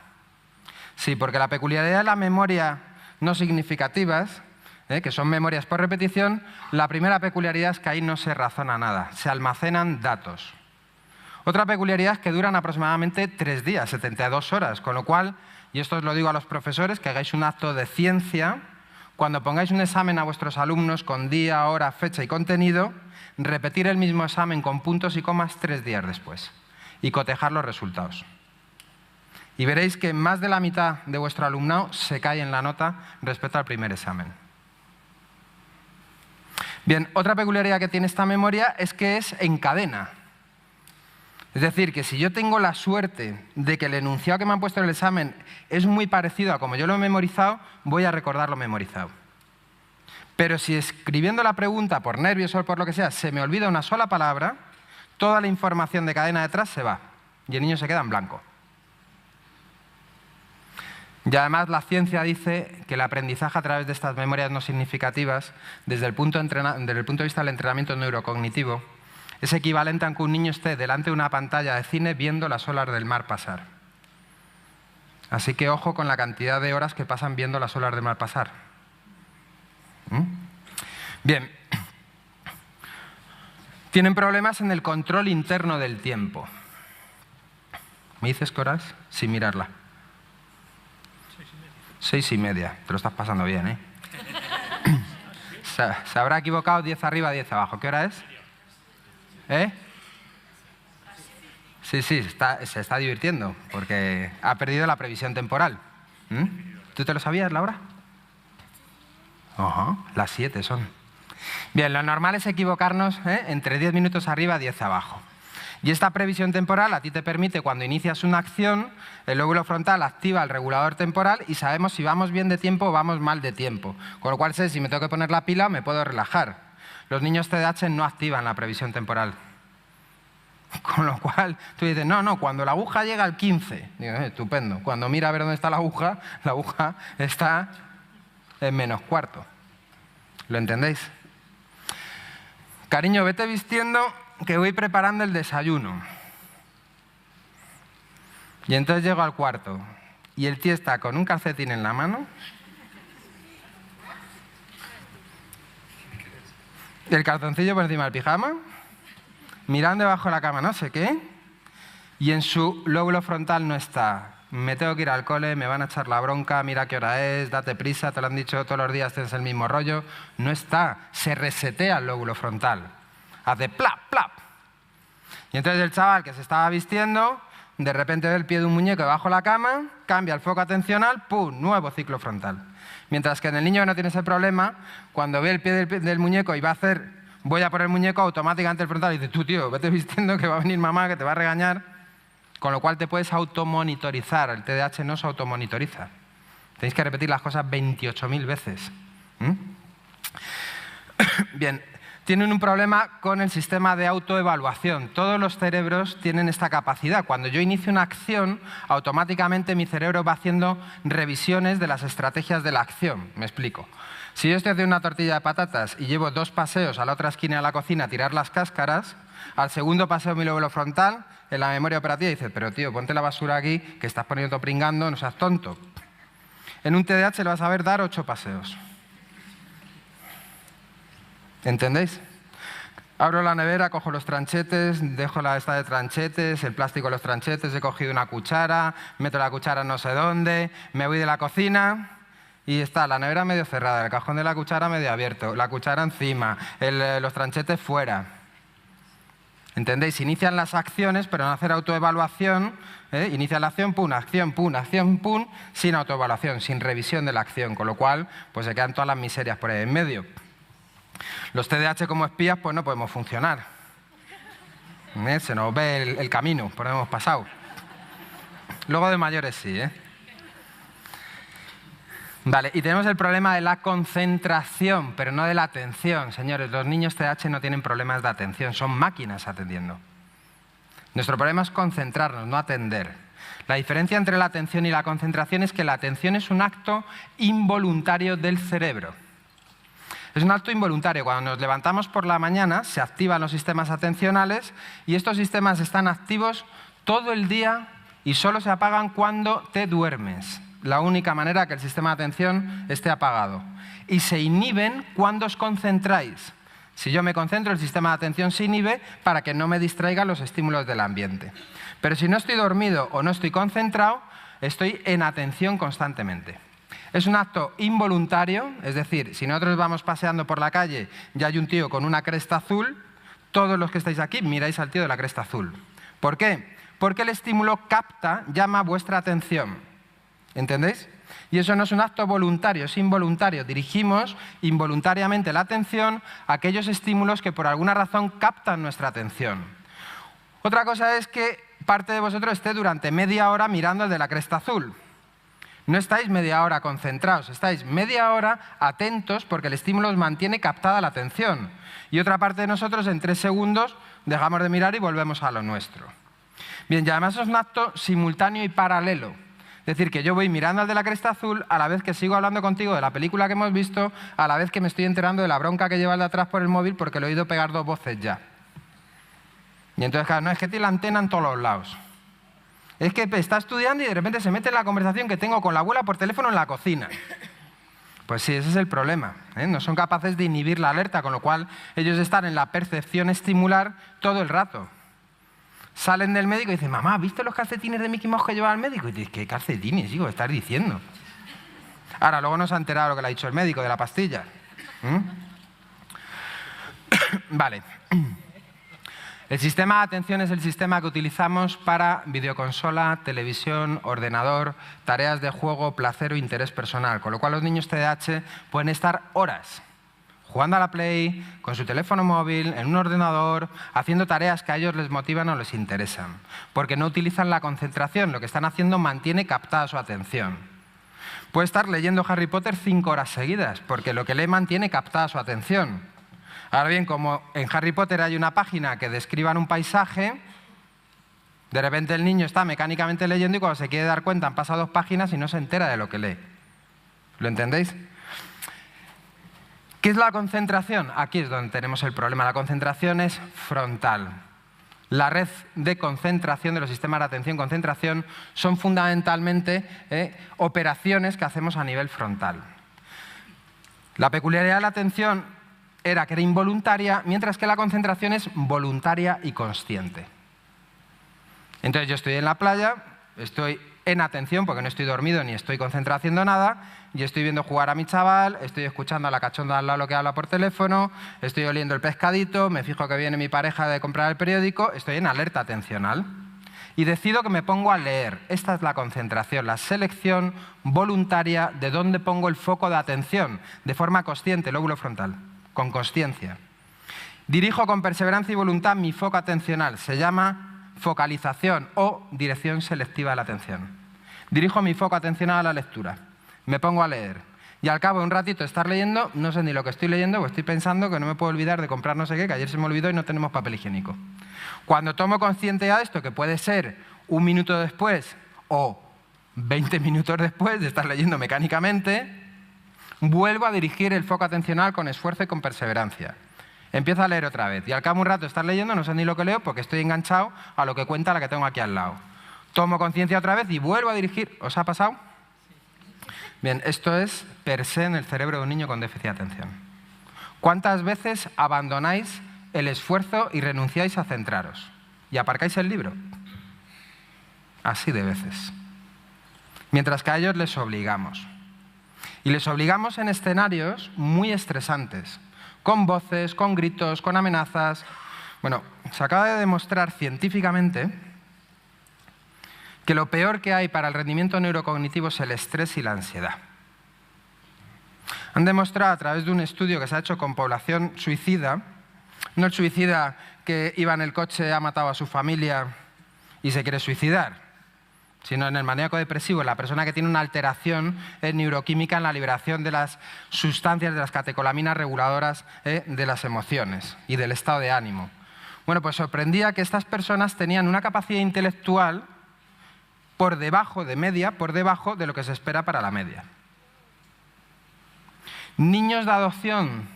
Sí, porque la peculiaridad de las memorias no significativas, que son memorias por repetición, la primera peculiaridad es que ahí no se razona nada, se almacenan datos. Otra peculiaridad es que duran aproximadamente 3 días, 72 horas, con lo cual, y esto os lo digo a los profesores, que hagáis un acto de ciencia. Cuando pongáis un examen a vuestros alumnos con día, hora, fecha y contenido, repetir el mismo examen con puntos y comas 3 días después y cotejar los resultados. Y veréis que más de la mitad de vuestro alumnado se cae en la nota respecto al primer examen. Bien, otra peculiaridad que tiene esta memoria es que es en cadena. Es decir, que si yo tengo la suerte de que el enunciado que me han puesto en el examen es muy parecido a como yo lo he memorizado, voy a recordar lo memorizado. Pero si escribiendo la pregunta por nervios o por lo que sea se me olvida una sola palabra, toda la información de cadena detrás se va y el niño se queda en blanco. Y además la ciencia dice que el aprendizaje a través de estas memorias no significativas, desde el punto de vista del entrenamiento neurocognitivo, es equivalente a que un niño esté delante de una pantalla de cine viendo las olas del mar pasar. Así que ojo con la cantidad de horas que pasan viendo las olas del mar pasar. Bien. Tienen problemas en el control interno del tiempo. ¿Me dices qué horas? Sin mirarla. 6:30. Te lo estás pasando bien, ¿eh? Se habrá equivocado 10 arriba, 10 abajo. ¿Qué hora es? Sí, se está divirtiendo, porque ha perdido la previsión temporal. ¿Tú te lo sabías, Laura? Ajá, las 7 son. Bien, lo normal es equivocarnos entre 10 minutos arriba, 10 abajo. Y esta previsión temporal a ti te permite, cuando inicias una acción, el lóbulo frontal activa el regulador temporal y sabemos si vamos bien de tiempo o vamos mal de tiempo. Con lo cual sé si me tengo que poner la pila o me puedo relajar. Los niños TDAH no activan la previsión temporal. Con lo cual, tú dices, no, cuando la aguja llega al 15, digo, estupendo. Cuando mira a ver dónde está la aguja está en -4. ¿Lo entendéis? Cariño, vete vistiendo que voy preparando el desayuno. Y entonces llego al cuarto y el tío está con un calcetín en la mano, el calzoncillo por encima del pijama, mirando debajo de la cama no sé qué, y en su lóbulo frontal no está, me tengo que ir al cole, me van a echar la bronca, mira qué hora es, date prisa, te lo han dicho todos los días, tienes el mismo rollo. No está, se resetea el lóbulo frontal, hace plap, plap. Y entonces el chaval que se estaba vistiendo, de repente ve el pie de un muñeco debajo de la cama, cambia el foco atencional, ¡pum!, nuevo ciclo frontal. Mientras que en el niño que no tiene ese problema, cuando ve el pie del muñeco y va a hacer, voy a poner el muñeco, automáticamente el frontal dice, tú tío, vete vistiendo que va a venir mamá, que te va a regañar. Con lo cual te puedes automonitorizar. El TDAH no se automonitoriza. Tenéis que repetir las cosas 28.000 veces. Bien, tienen un problema con el sistema de autoevaluación. Todos los cerebros tienen esta capacidad. Cuando yo inicio una acción, automáticamente mi cerebro va haciendo revisiones de las estrategias de la acción. Me explico. Si yo estoy haciendo una tortilla de patatas y llevo 2 paseos a la otra esquina de la cocina a tirar las cáscaras, al segundo paseo mi lóbulo frontal, en la memoria operativa, dice, pero tío, ponte la basura aquí, que estás poniendo pringando, no seas tonto. En un TDAH le vas a ver dar 8 paseos. ¿Entendéis? Abro la nevera, cojo los tranchetes, dejo la esta de tranchetes, el plástico de los tranchetes, he cogido una cuchara, meto la cuchara no sé dónde, me voy de la cocina y está la nevera medio cerrada, el cajón de la cuchara medio abierto, la cuchara encima, los tranchetes fuera. ¿Entendéis? Inician las acciones, pero no hacer autoevaluación. Inicia la acción, pum, sin autoevaluación, sin revisión de la acción. Con lo cual, pues se quedan todas las miserias por ahí en medio. Los TDAH como espías pues no podemos funcionar. Se nos ve el camino por donde hemos pasado. Luego de mayores sí, Vale, y tenemos el problema de la concentración, pero no de la atención. Señores, los niños TDAH no tienen problemas de atención, son máquinas atendiendo. Nuestro problema es concentrarnos, no atender. La diferencia entre la atención y la concentración es que la atención es un acto involuntario del cerebro. Es un acto involuntario. Cuando nos levantamos por la mañana se activan los sistemas atencionales y estos sistemas están activos todo el día y solo se apagan cuando te duermes. La única manera que el sistema de atención esté apagado. Y se inhiben cuando os concentráis. Si yo me concentro, el sistema de atención se inhibe para que no me distraigan los estímulos del ambiente. Pero si no estoy dormido o no estoy concentrado, estoy en atención constantemente. Es un acto involuntario, es decir, si nosotros vamos paseando por la calle y hay un tío con una cresta azul, todos los que estáis aquí miráis al tío de la cresta azul. ¿Por qué? Porque el estímulo capta, llama vuestra atención. ¿Entendéis? Y eso no es un acto voluntario, es involuntario. Dirigimos involuntariamente la atención a aquellos estímulos que por alguna razón captan nuestra atención. Otra cosa es que parte de vosotros esté durante media hora mirando el de la cresta azul. No estáis media hora concentrados, estáis media hora atentos porque el estímulo os mantiene captada la atención. Y otra parte de nosotros en 3 segundos dejamos de mirar y volvemos a lo nuestro. Bien, y además es un acto simultáneo y paralelo. Es decir, que yo voy mirando al de la cresta azul a la vez que sigo hablando contigo de la película que hemos visto, a la vez que me estoy enterando de la bronca que lleva el de atrás por el móvil porque lo he oído pegar 2 voces ya. Y entonces, claro, no es que tiene la antena en todos los lados. Es que está estudiando y de repente se mete en la conversación que tengo con la abuela por teléfono en la cocina. Pues sí, ese es el problema. No son capaces de inhibir la alerta, con lo cual ellos están en la percepción estimular todo el rato. Salen del médico y dicen, mamá, ¿viste los calcetines de Mickey Mouse que llevaba el médico? Y dices, ¿qué calcetines, hijo? ¿Estás diciendo? Ahora, luego no se ha enterado lo que le ha dicho el médico de la pastilla. Vale. El sistema de atención es el sistema que utilizamos para videoconsola, televisión, ordenador, tareas de juego, placer o interés personal. Con lo cual los niños TDAH pueden estar horas jugando a la Play, con su teléfono móvil, en un ordenador, haciendo tareas que a ellos les motivan o les interesan. Porque no utilizan la concentración, lo que están haciendo mantiene captada su atención. Puede estar leyendo Harry Potter 5 horas seguidas, porque lo que lee mantiene captada su atención. Ahora bien, como en Harry Potter hay una página que describan un paisaje, de repente el niño está mecánicamente leyendo y cuando se quiere dar cuenta han pasado 2 páginas y no se entera de lo que lee. ¿Lo entendéis? ¿Qué es la concentración? Aquí es donde tenemos el problema. La concentración es frontal. La red de concentración, de los sistemas de atención-concentración, son fundamentalmente operaciones que hacemos a nivel frontal. La peculiaridad de la atención era que era involuntaria, mientras que la concentración es voluntaria y consciente. Entonces yo estoy en la playa, estoy en atención porque no estoy dormido ni estoy concentrado haciendo nada, y estoy viendo jugar a mi chaval, estoy escuchando a la cachonda al lado lo que habla por teléfono, estoy oliendo el pescadito, me fijo que viene mi pareja de comprar el periódico, estoy en alerta atencional. Y decido que me pongo a leer. Esta es la concentración, la selección voluntaria de dónde pongo el foco de atención, de forma consciente, lóbulo frontal, con consciencia. Dirijo con perseverancia y voluntad mi foco atencional, se llama focalización o dirección selectiva de la atención. Dirijo mi foco atencional a la lectura. Me pongo a leer. Y al cabo de un ratito de estar leyendo, no sé ni lo que estoy leyendo o estoy pensando que no me puedo olvidar de comprar no sé qué, que ayer se me olvidó y no tenemos papel higiénico. Cuando tomo consciente de esto, que puede ser 1 minuto después o 20 minutos después de estar leyendo mecánicamente, vuelvo a dirigir el foco atencional con esfuerzo y con perseverancia. Empiezo a leer otra vez. Y al cabo de un rato de estar leyendo, no sé ni lo que leo porque estoy enganchado a lo que cuenta la que tengo aquí al lado. Tomo conciencia otra vez y vuelvo a dirigir. ¿Os ha pasado? Bien, esto es per se en el cerebro de un niño con déficit de atención. ¿Cuántas veces abandonáis el esfuerzo y renunciáis a centraros? ¿Y aparcáis el libro? Así de veces. Mientras que a ellos les obligamos. Y les obligamos en escenarios muy estresantes, con voces, con gritos, con amenazas. Bueno, se acaba de demostrar científicamente que lo peor que hay para el rendimiento neurocognitivo es el estrés y la ansiedad. Han demostrado a través de un estudio que se ha hecho con población suicida, no el suicida que iba en el coche, ha matado a su familia y se quiere suicidar, sino en el maníaco depresivo, la persona que tiene una alteración neuroquímica en la liberación de las sustancias, de las catecolaminas reguladoras de las emociones y del estado de ánimo. Bueno, pues sorprendía que estas personas tenían una capacidad intelectual por debajo de media, por debajo de lo que se espera para la media. Niños de adopción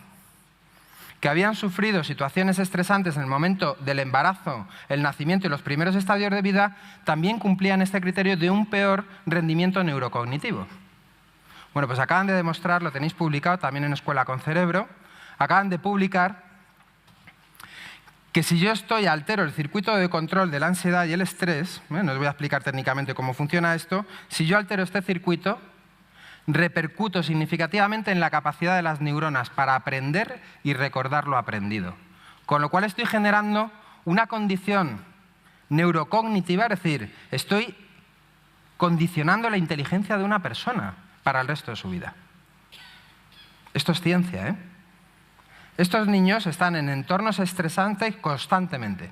que habían sufrido situaciones estresantes en el momento del embarazo, el nacimiento y los primeros estadios de vida, también cumplían este criterio de un peor rendimiento neurocognitivo. Bueno, pues acaban de demostrar, lo tenéis publicado también en Escuela con Cerebro, acaban de publicar que si yo altero el circuito de control de la ansiedad y el estrés, no os voy a explicar técnicamente cómo funciona esto, si yo altero este circuito, repercuto significativamente en la capacidad de las neuronas para aprender y recordar lo aprendido. Con lo cual estoy generando una condición neurocognitiva, es decir, estoy condicionando la inteligencia de una persona para el resto de su vida. Esto es ciencia, ¿eh? Estos niños están en entornos estresantes constantemente.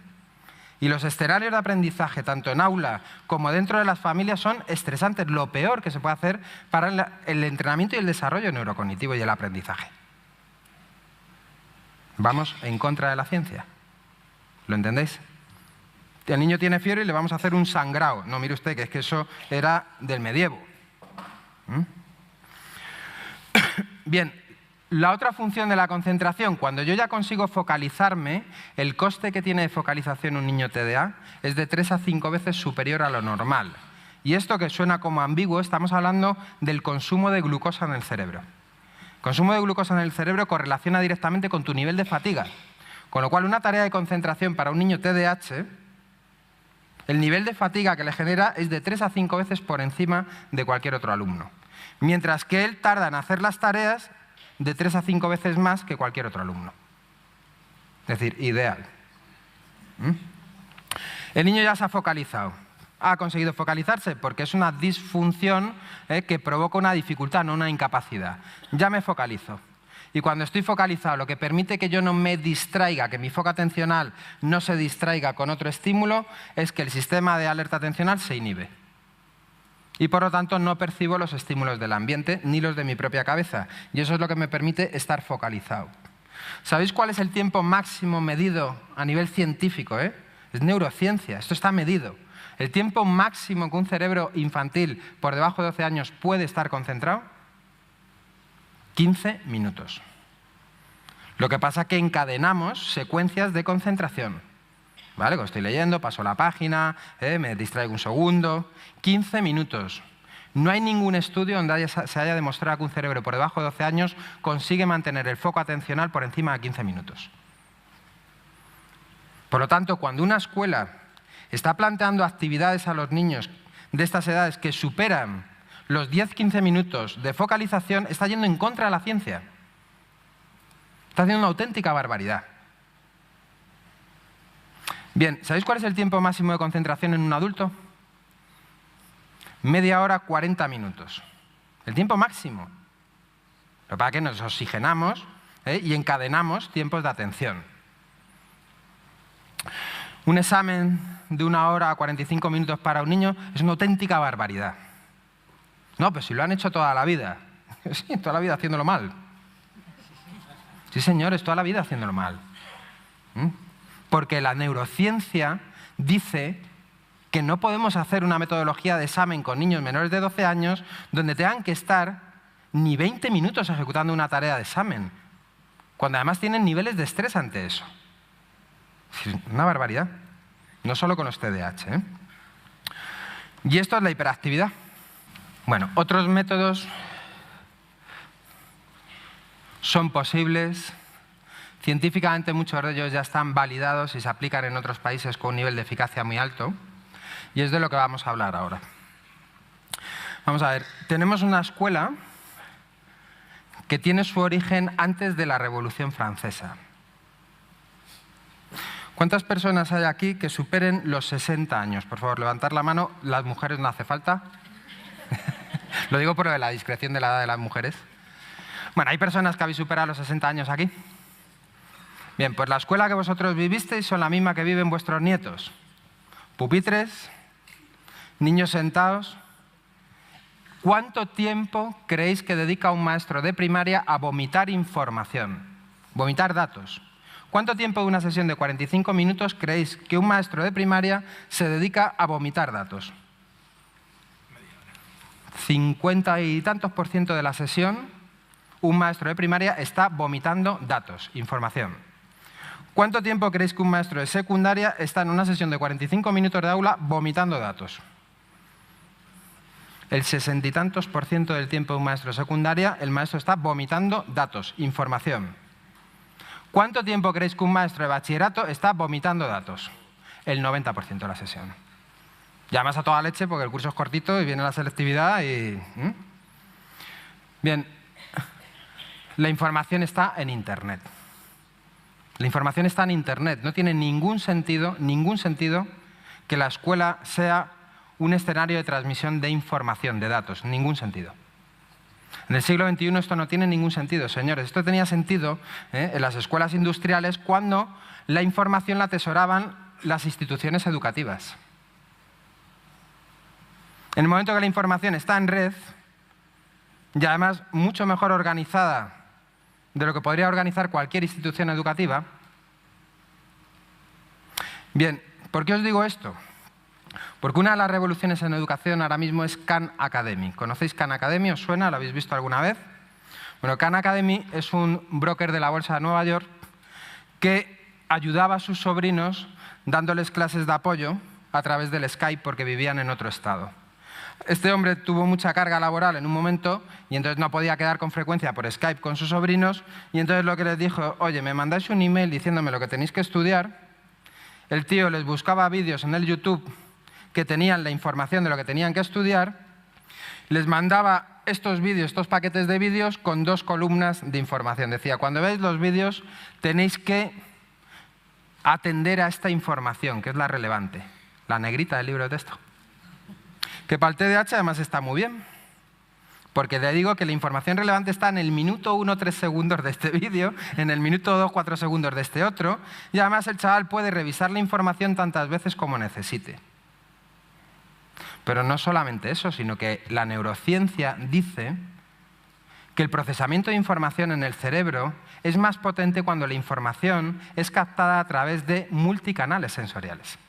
Y los escenarios de aprendizaje, tanto en aula como dentro de las familias, son estresantes, lo peor que se puede hacer para el entrenamiento y el desarrollo neurocognitivo y el aprendizaje. Vamos en contra de la ciencia. ¿Lo entendéis? El niño tiene fiebre y le vamos a hacer un sangrado. No, mire usted, que es que eso era del medievo. Bien. La otra función de la concentración, cuando yo ya consigo focalizarme, el coste que tiene de focalización un niño TDA es de 3 a 5 veces superior a lo normal. Y esto que suena como ambiguo, estamos hablando del consumo de glucosa en el cerebro. El consumo de glucosa en el cerebro correlaciona directamente con tu nivel de fatiga. Con lo cual, una tarea de concentración para un niño TDAH, el nivel de fatiga que le genera es de 3 a 5 veces por encima de cualquier otro alumno. Mientras que él tarda en hacer las tareas de 3 a 5 veces más que cualquier otro alumno. Es decir, ideal. El niño ya se ha focalizado. Ha conseguido focalizarse porque es una disfunción que provoca una dificultad, no una incapacidad. Ya me focalizo. Y cuando estoy focalizado, lo que permite que yo no me distraiga, que mi foco atencional no se distraiga con otro estímulo, es que el sistema de alerta atencional se inhibe. Y por lo tanto no percibo los estímulos del ambiente ni los de mi propia cabeza. Y eso es lo que me permite estar focalizado. ¿Sabéis cuál es el tiempo máximo medido a nivel científico? Es neurociencia, esto está medido. El tiempo máximo que un cerebro infantil por debajo de 12 años puede estar concentrado, 15 minutos. Lo que pasa es que encadenamos secuencias de concentración. ¿Vale? Cuando estoy leyendo, paso la página, me distraigo un segundo. 15 minutos. No hay ningún estudio donde se haya demostrado que un cerebro por debajo de 12 años consigue mantener el foco atencional por encima de 15 minutos. Por lo tanto, cuando una escuela está planteando actividades a los niños de estas edades que superan los 10-15 minutos de focalización, está yendo en contra de la ciencia. Está haciendo una auténtica barbaridad. Bien, ¿sabéis cuál es el tiempo máximo de concentración en un adulto? Media hora, 40 minutos. El tiempo máximo. Lo que pasa es que nos oxigenamos y encadenamos tiempos de atención. Un examen de 1 hora a 45 minutos para un niño es una auténtica barbaridad. No, pues si lo han hecho toda la vida. Sí, toda la vida haciéndolo mal. Sí, señores, toda la vida haciéndolo mal. Porque la neurociencia dice que no podemos hacer una metodología de examen con niños menores de 12 años donde tengan que estar ni 20 minutos ejecutando una tarea de examen, cuando además tienen niveles de estrés ante eso. Es una barbaridad. No solo con los TDAH. Y esto es la hiperactividad. Bueno, otros métodos son posibles. Científicamente muchos de ellos ya están validados y se aplican en otros países con un nivel de eficacia muy alto. Y es de lo que vamos a hablar ahora. Vamos a ver, tenemos una escuela que tiene su origen antes de la Revolución Francesa. ¿Cuántas personas hay aquí que superen los 60 años? Por favor, levantar la mano. Las mujeres no hace falta. Lo digo por lo de la discreción de la edad de las mujeres. Bueno, ¿hay personas que habéis superado los 60 años aquí? Bien, pues la escuela que vosotros vivisteis son la misma que viven vuestros nietos. Pupitres, niños sentados. ¿Cuánto tiempo creéis que dedica un maestro de primaria a vomitar información? Vomitar datos. ¿Cuánto tiempo de una sesión de 45 minutos creéis que un maestro de primaria se dedica a vomitar datos? 50 y tantos % de la sesión, un maestro de primaria está vomitando datos, información. ¿Cuánto tiempo creéis que un maestro de secundaria está en una sesión de 45 minutos de aula vomitando datos? El 60 y tantos % del tiempo de un maestro de secundaria, el maestro está vomitando datos, información. ¿Cuánto tiempo creéis que un maestro de bachillerato está vomitando datos? El 90% de la sesión. Y además a toda leche porque el curso es cortito y viene la selectividad y... Bien, la información está en Internet. La información está en Internet. No tiene ningún sentido que la escuela sea un escenario de transmisión de información, de datos. Ningún sentido. En el siglo XXI esto no tiene ningún sentido, señores. Esto tenía sentido en las escuelas industriales cuando la información la atesoraban las instituciones educativas. En el momento que la información está en red, y además mucho mejor organizada de lo que podría organizar cualquier institución educativa. Bien, ¿por qué os digo esto? Porque una de las revoluciones en educación ahora mismo es Khan Academy. ¿Conocéis Khan Academy? ¿Os suena? ¿Lo habéis visto alguna vez? Bueno, Khan Academy es un broker de la Bolsa de Nueva York que ayudaba a sus sobrinos dándoles clases de apoyo a través del Skype porque vivían en otro estado. Este hombre tuvo mucha carga laboral en un momento y entonces no podía quedar con frecuencia por Skype con sus sobrinos y entonces lo que les dijo, oye, me mandáis un email diciéndome lo que tenéis que estudiar. El tío les buscaba vídeos en el YouTube que tenían la información de lo que tenían que estudiar, les mandaba estos vídeos, estos paquetes de vídeos con 2 columnas de información. Decía, cuando veáis los vídeos tenéis que atender a esta información, que es la relevante, la negrita del libro de texto. Que para el TDAH además está muy bien, porque le digo que la información relevante está en el minuto 1, 3 segundos de este vídeo, en el minuto 2, 4 segundos de este otro, y además el chaval puede revisar la información tantas veces como necesite. Pero no solamente eso, sino que la neurociencia dice que el procesamiento de información en el cerebro es más potente cuando la información es captada a través de multicanales sensoriales.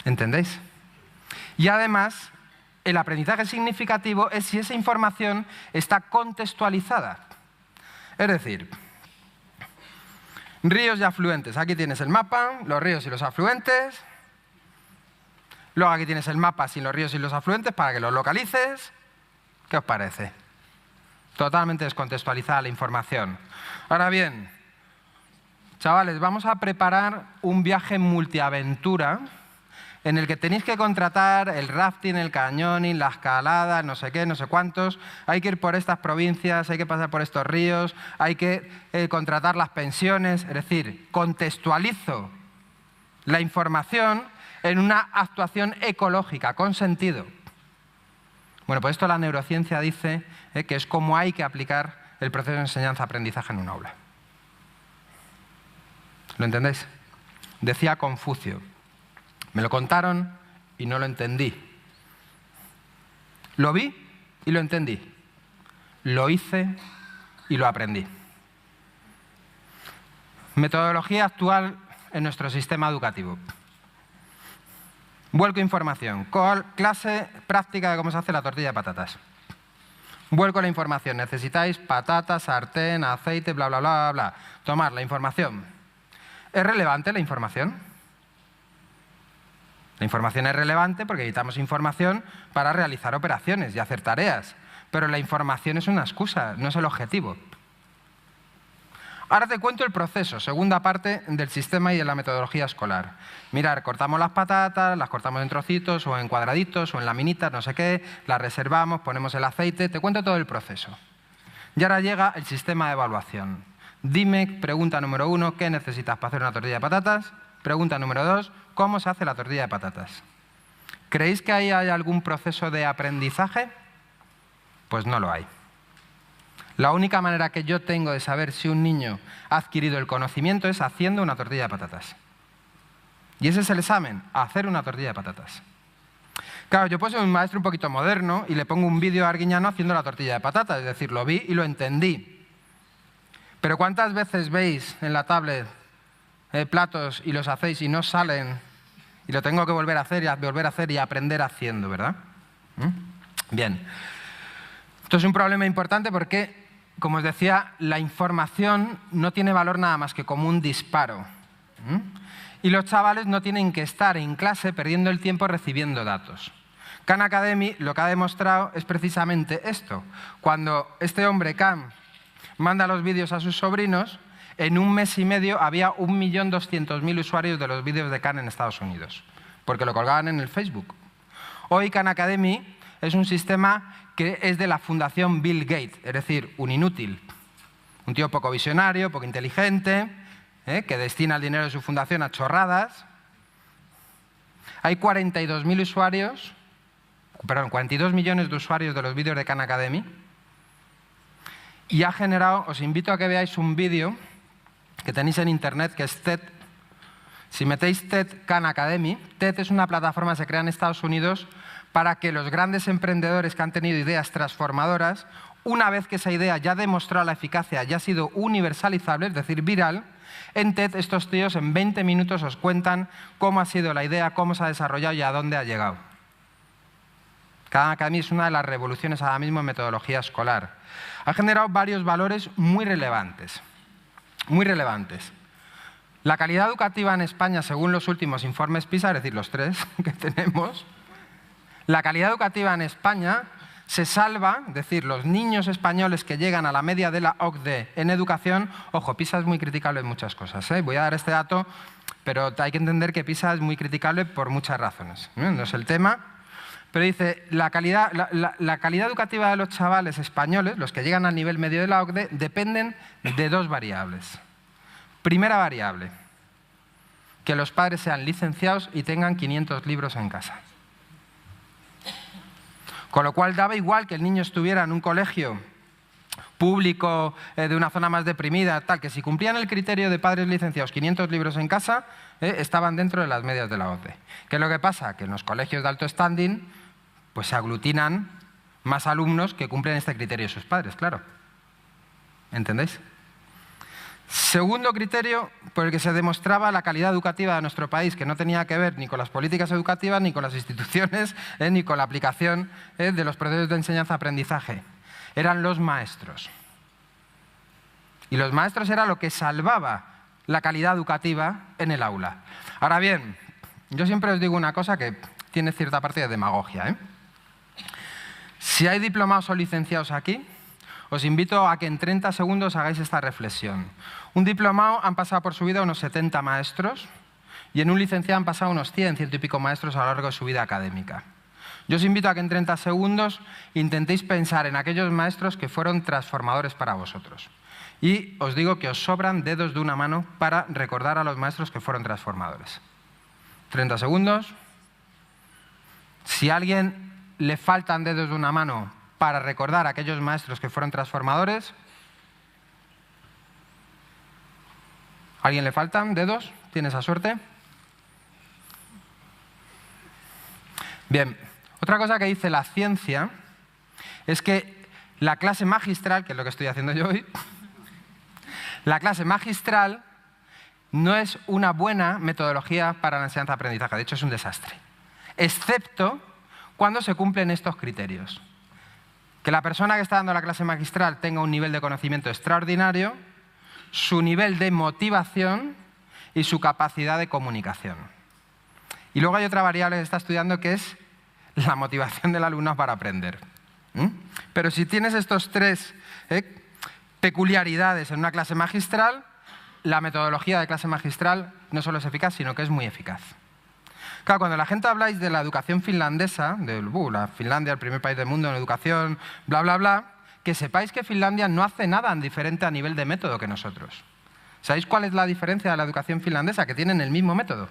¿Entendéis? Y además, el aprendizaje significativo es si esa información está contextualizada. Es decir, ríos y afluentes. Aquí tienes el mapa, los ríos y los afluentes. Luego aquí tienes el mapa sin los ríos y los afluentes para que los localices. ¿Qué os parece? Totalmente descontextualizada la información. Ahora bien, chavales, vamos a preparar un viaje multiaventura en el que tenéis que contratar el rafting, el cañoning, la escalada, no sé qué, no sé cuántos. Hay que ir por estas provincias, hay que pasar por estos ríos, hay que contratar las pensiones. Es decir, contextualizo la información en una actuación ecológica, con sentido. Bueno, pues esto la neurociencia dice que es como hay que aplicar el proceso de enseñanza-aprendizaje en un aula. ¿Lo entendéis? Decía Confucio, me lo contaron y no lo entendí. Lo vi y lo entendí. Lo hice y lo aprendí. Metodología actual en nuestro sistema educativo. Vuelco información. Clase práctica de cómo se hace la tortilla de patatas. Vuelco la información. Necesitáis patatas, sartén, aceite, bla, bla, bla, bla, bla. Tomar la información. ¿Es relevante la información? La información es relevante porque necesitamos información para realizar operaciones y hacer tareas. Pero la información es una excusa, no es el objetivo. Ahora te cuento el proceso, segunda parte del sistema y de la metodología escolar. Mirar, cortamos las patatas, las cortamos en trocitos o en cuadraditos o en laminitas, no sé qué, las reservamos, ponemos el aceite, te cuento todo el proceso. Y ahora llega el sistema de evaluación. Dime, pregunta número 1, ¿qué necesitas para hacer una tortilla de patatas? Pregunta número 2, ¿cómo se hace la tortilla de patatas? ¿Creéis que ahí hay algún proceso de aprendizaje? Pues no lo hay. La única manera que yo tengo de saber si un niño ha adquirido el conocimiento es haciendo una tortilla de patatas. Y ese es el examen, hacer una tortilla de patatas. Claro, yo puedo ser un maestro un poquito moderno y le pongo un vídeo a Arguiñano haciendo la tortilla de patatas, es decir, lo vi y lo entendí. Pero ¿cuántas veces veis en la tablet platos y los hacéis y no salen y lo tengo que volver a hacer y aprender haciendo, ¿verdad? Bien. Esto es un problema importante porque, como os decía, la información no tiene valor nada más que como un disparo. Y los chavales no tienen que estar en clase perdiendo el tiempo recibiendo datos. Khan Academy lo que ha demostrado es precisamente esto. Cuando este hombre, Khan, manda los vídeos a sus sobrinos, en un mes y medio había 1.200.000 usuarios de los vídeos de Khan en Estados Unidos, porque lo colgaban en el Facebook. Hoy Khan Academy es un sistema que es de la fundación Bill Gates, es decir, un inútil, un tío poco visionario, poco inteligente, que destina el dinero de su fundación a chorradas. Hay 42 millones de usuarios de los vídeos de Khan Academy y ha generado, os invito a que veáis un vídeo que tenéis en internet que es TED. Si metéis TED Khan Academy, TED es una plataforma que se crea en Estados Unidos para que los grandes emprendedores que han tenido ideas transformadoras, una vez que esa idea ya ha demostrado la eficacia, ya ha sido universalizable, es decir, viral, en TED estos tíos en 20 minutos os cuentan cómo ha sido la idea, cómo se ha desarrollado y a dónde ha llegado. Khan Academy es una de las revoluciones ahora mismo en metodología escolar. Ha generado varios valores muy relevantes. Muy relevantes. La calidad educativa en España, según los últimos informes PISA, es decir, los 3 que tenemos, la calidad educativa en España se salva, es decir, los niños españoles que llegan a la media de la OCDE en educación, ojo, PISA es muy criticable en muchas cosas, voy a dar este dato, pero hay que entender que PISA es muy criticable por muchas razones, no es el tema, pero dice, la calidad educativa de los chavales españoles, los que llegan al nivel medio de la OCDE, dependen de 2 variables. Primera variable, que los padres sean licenciados y tengan 500 libros en casa. Con lo cual daba igual que el niño estuviera en un colegio público de una zona más deprimida, tal, que si cumplían el criterio de padres licenciados 500 libros en casa, estaban dentro de las medias de la OCDE. ¿Qué es lo que pasa? Que en los colegios de alto standing pues se aglutinan más alumnos que cumplen este criterio de sus padres, claro. ¿Entendéis? Segundo criterio por el que se demostraba la calidad educativa de nuestro país, que no tenía que ver ni con las políticas educativas, ni con las instituciones, ni con la aplicación de los procesos de enseñanza-aprendizaje. Eran los maestros. Y los maestros era lo que salvaba la calidad educativa en el aula. Ahora bien, yo siempre os digo una cosa que tiene cierta parte de demagogia. Si hay diplomados o licenciados aquí, os invito a que en 30 segundos hagáis esta reflexión. Un diplomado han pasado por su vida unos 70 maestros y en un licenciado han pasado unos 100 y pico maestros a lo largo de su vida académica. Yo os invito a que en 30 segundos intentéis pensar en aquellos maestros que fueron transformadores para vosotros. Y os digo que os sobran dedos de una mano para recordar a los maestros que fueron transformadores. 30 segundos. Si a alguien le faltan dedos de una mano para recordar a aquellos maestros que fueron transformadores, ¿a alguien le faltan dedos? ¿Tiene esa suerte? Bien, otra cosa que dice la ciencia es que la clase magistral, que es lo que estoy haciendo yo hoy, la clase magistral no es una buena metodología para la enseñanza-aprendizaje, de hecho es un desastre, excepto cuando se cumplen estos criterios. Que la persona que está dando la clase magistral tenga un nivel de conocimiento extraordinario, su nivel de motivación y su capacidad de comunicación. Y luego hay otra variable que se está estudiando que es la motivación del alumno para aprender. Pero si tienes estos 3 peculiaridades en una clase magistral, la metodología de clase magistral no solo es eficaz, sino que es muy eficaz. Claro, cuando la gente habláis de la educación finlandesa, de la Finlandia, el primer país del mundo en educación, bla, bla, bla, que sepáis que Finlandia no hace nada diferente a nivel de método que nosotros. ¿Sabéis cuál es la diferencia de la educación finlandesa? Que tienen el mismo método.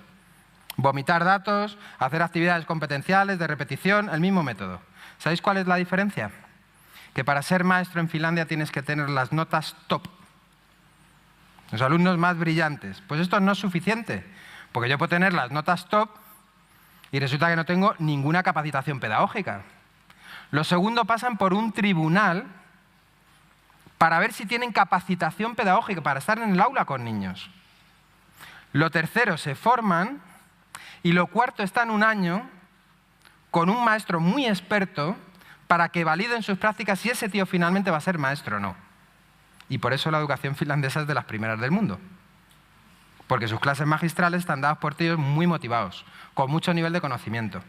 Vomitar datos, hacer actividades competenciales, de repetición, el mismo método. ¿Sabéis cuál es la diferencia? que para ser maestro en Finlandia tienes que tener las notas top. Los alumnos más brillantes. Pues esto no es suficiente, porque yo puedo tener las notas top y resulta que no tengo ninguna capacitación pedagógica. Los segundos pasan por un tribunal para ver si tienen capacitación pedagógica para estar en el aula con niños. Lo tercero, se forman, y lo cuarto, están un año con un maestro muy experto para que validen sus prácticas si ese tío finalmente va a ser maestro o no. Y por eso la educación finlandesa es de las primeras del mundo. Porque sus clases magistrales están dadas por tíos muy motivados, con mucho nivel de conocimiento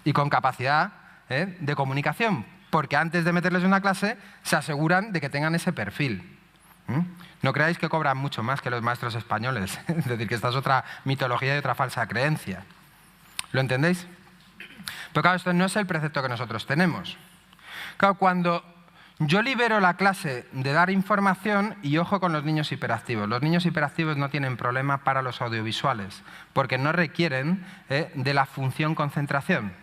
y con capacidad de comunicación, porque antes de meterles en una clase se aseguran de que tengan ese perfil. No creáis que cobran mucho más que los maestros españoles. Es decir, que esta es otra mitología y otra falsa creencia. ¿Lo entendéis? Pero claro, esto no es el precepto que nosotros tenemos. Claro, cuando yo libero la clase de dar información, y ojo con los niños hiperactivos. Los niños hiperactivos no tienen problema para los audiovisuales, porque no requieren de la función concentración,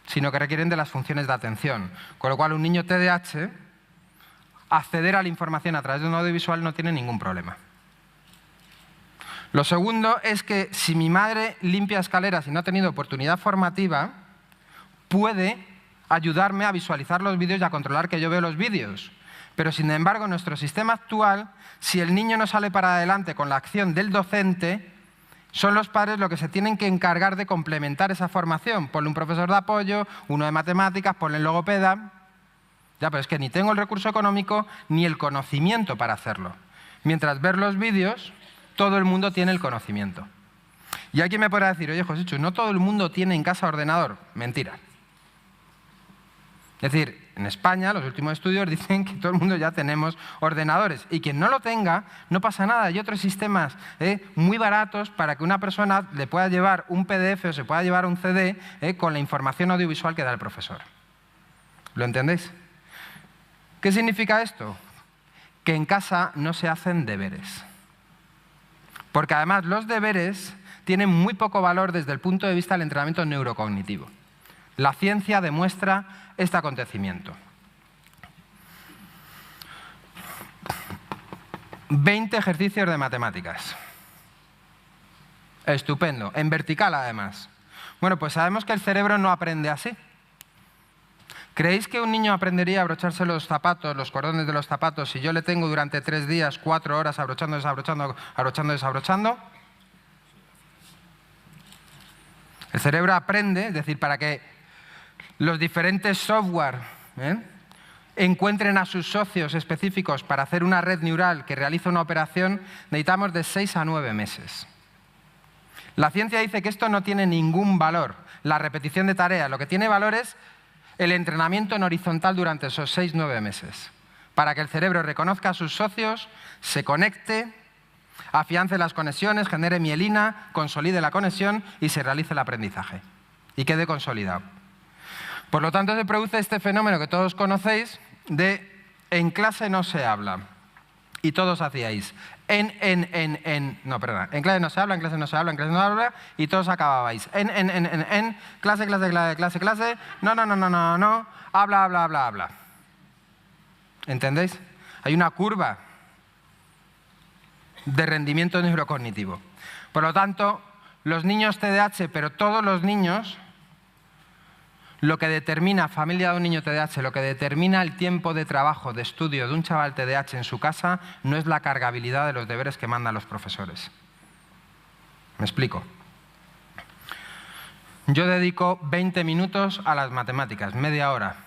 sino que requieren de las funciones de atención. Con lo cual, un niño TDAH, acceder a la información a través de un audiovisual no tiene ningún problema. Lo segundo es que si mi madre limpia escaleras y no ha tenido oportunidad formativa, puede ayudarme a visualizar los vídeos y a controlar que yo veo los vídeos. Pero sin embargo, en nuestro sistema actual, si el niño no sale para adelante con la acción del docente, son los padres los que se tienen que encargar de complementar esa formación. Ponle un profesor de apoyo, uno de matemáticas, ponle el logopeda. Ya, pero es que ni tengo el recurso económico ni el conocimiento para hacerlo. Mientras ver los vídeos, todo el mundo tiene el conocimiento. Y aquí me podrá decir, oye, Joséchu, no todo el mundo tiene en casa ordenador. Mentira. Es decir, en España los últimos estudios dicen que todo el mundo ya tenemos ordenadores. Y quien no lo tenga, no pasa nada. Hay otros sistemas muy baratos para que una persona le pueda llevar un PDF o se pueda llevar un CD con la información audiovisual que da el profesor. ¿Lo entendéis? ¿Qué significa esto? Que en casa no se hacen deberes. Porque además los deberes tienen muy poco valor desde el punto de vista del entrenamiento neurocognitivo. La ciencia demuestra este acontecimiento. 20 ejercicios de matemáticas. Estupendo. En vertical, además. Bueno, pues sabemos que el cerebro no aprende así. ¿Creéis que un niño aprendería a abrocharse los zapatos, los cordones de los zapatos, si yo le tengo durante 3 días, 4 horas abrochando, desabrochando, abrochando, desabrochando? El cerebro aprende, es decir, para que los diferentes software encuentren a sus socios específicos para hacer una red neural que realiza una operación, necesitamos de 6 a 9 meses. La ciencia dice que esto no tiene ningún valor, la repetición de tareas. Lo que tiene valor es el entrenamiento en horizontal durante esos 6-9 meses, para que el cerebro reconozca a sus socios, se conecte, afiance las conexiones, genere mielina, consolide la conexión y se realice el aprendizaje y quede consolidado. Por lo tanto, se produce este fenómeno que todos conocéis de en clase no se habla. Y todos hacíais en clase no se habla, en clase no se habla, en clase no se habla, y todos acababais clase, no, habla. ¿Entendéis? Hay una curva de rendimiento neurocognitivo. Por lo tanto, los niños TDAH, pero todos los niños, lo que determina, familia de un niño TDAH, lo que determina el tiempo de trabajo, de estudio de un chaval TDAH en su casa, no es la cargabilidad de los deberes que mandan los profesores. ¿Me explico? Yo dedico 20 minutos a las matemáticas, media hora.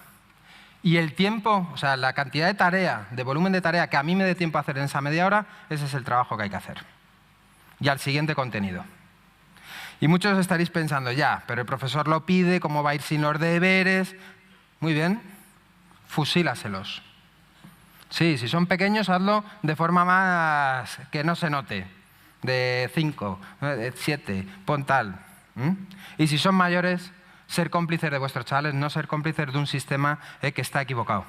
Y el tiempo, o sea, la cantidad de tarea, de volumen de tarea que a mí me dé tiempo a hacer en esa media hora, ese es el trabajo que hay que hacer. Y al siguiente contenido. Y muchos estaréis pensando, ya, pero el profesor lo pide, ¿cómo va a ir sin los deberes? Muy bien, fusílaselos. Sí, si son pequeños, hazlo de forma más que no se note. De 5, de 7, pon tal. Y si son mayores, ser cómplices de vuestros chavales, no ser cómplices de un sistema que está equivocado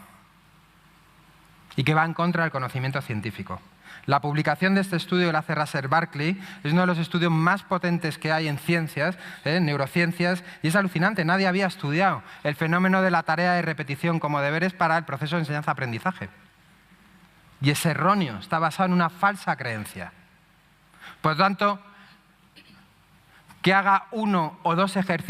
y que va en contra del conocimiento científico. La publicación de este estudio lo hace Russell Barkley, es uno de los estudios más potentes que hay en ciencias, en neurociencias, y es alucinante, nadie había estudiado el fenómeno de la tarea de repetición como deberes para el proceso de enseñanza-aprendizaje. Y es erróneo, está basado en una falsa creencia. Por lo tanto, que haga 1 o 2 ejercicios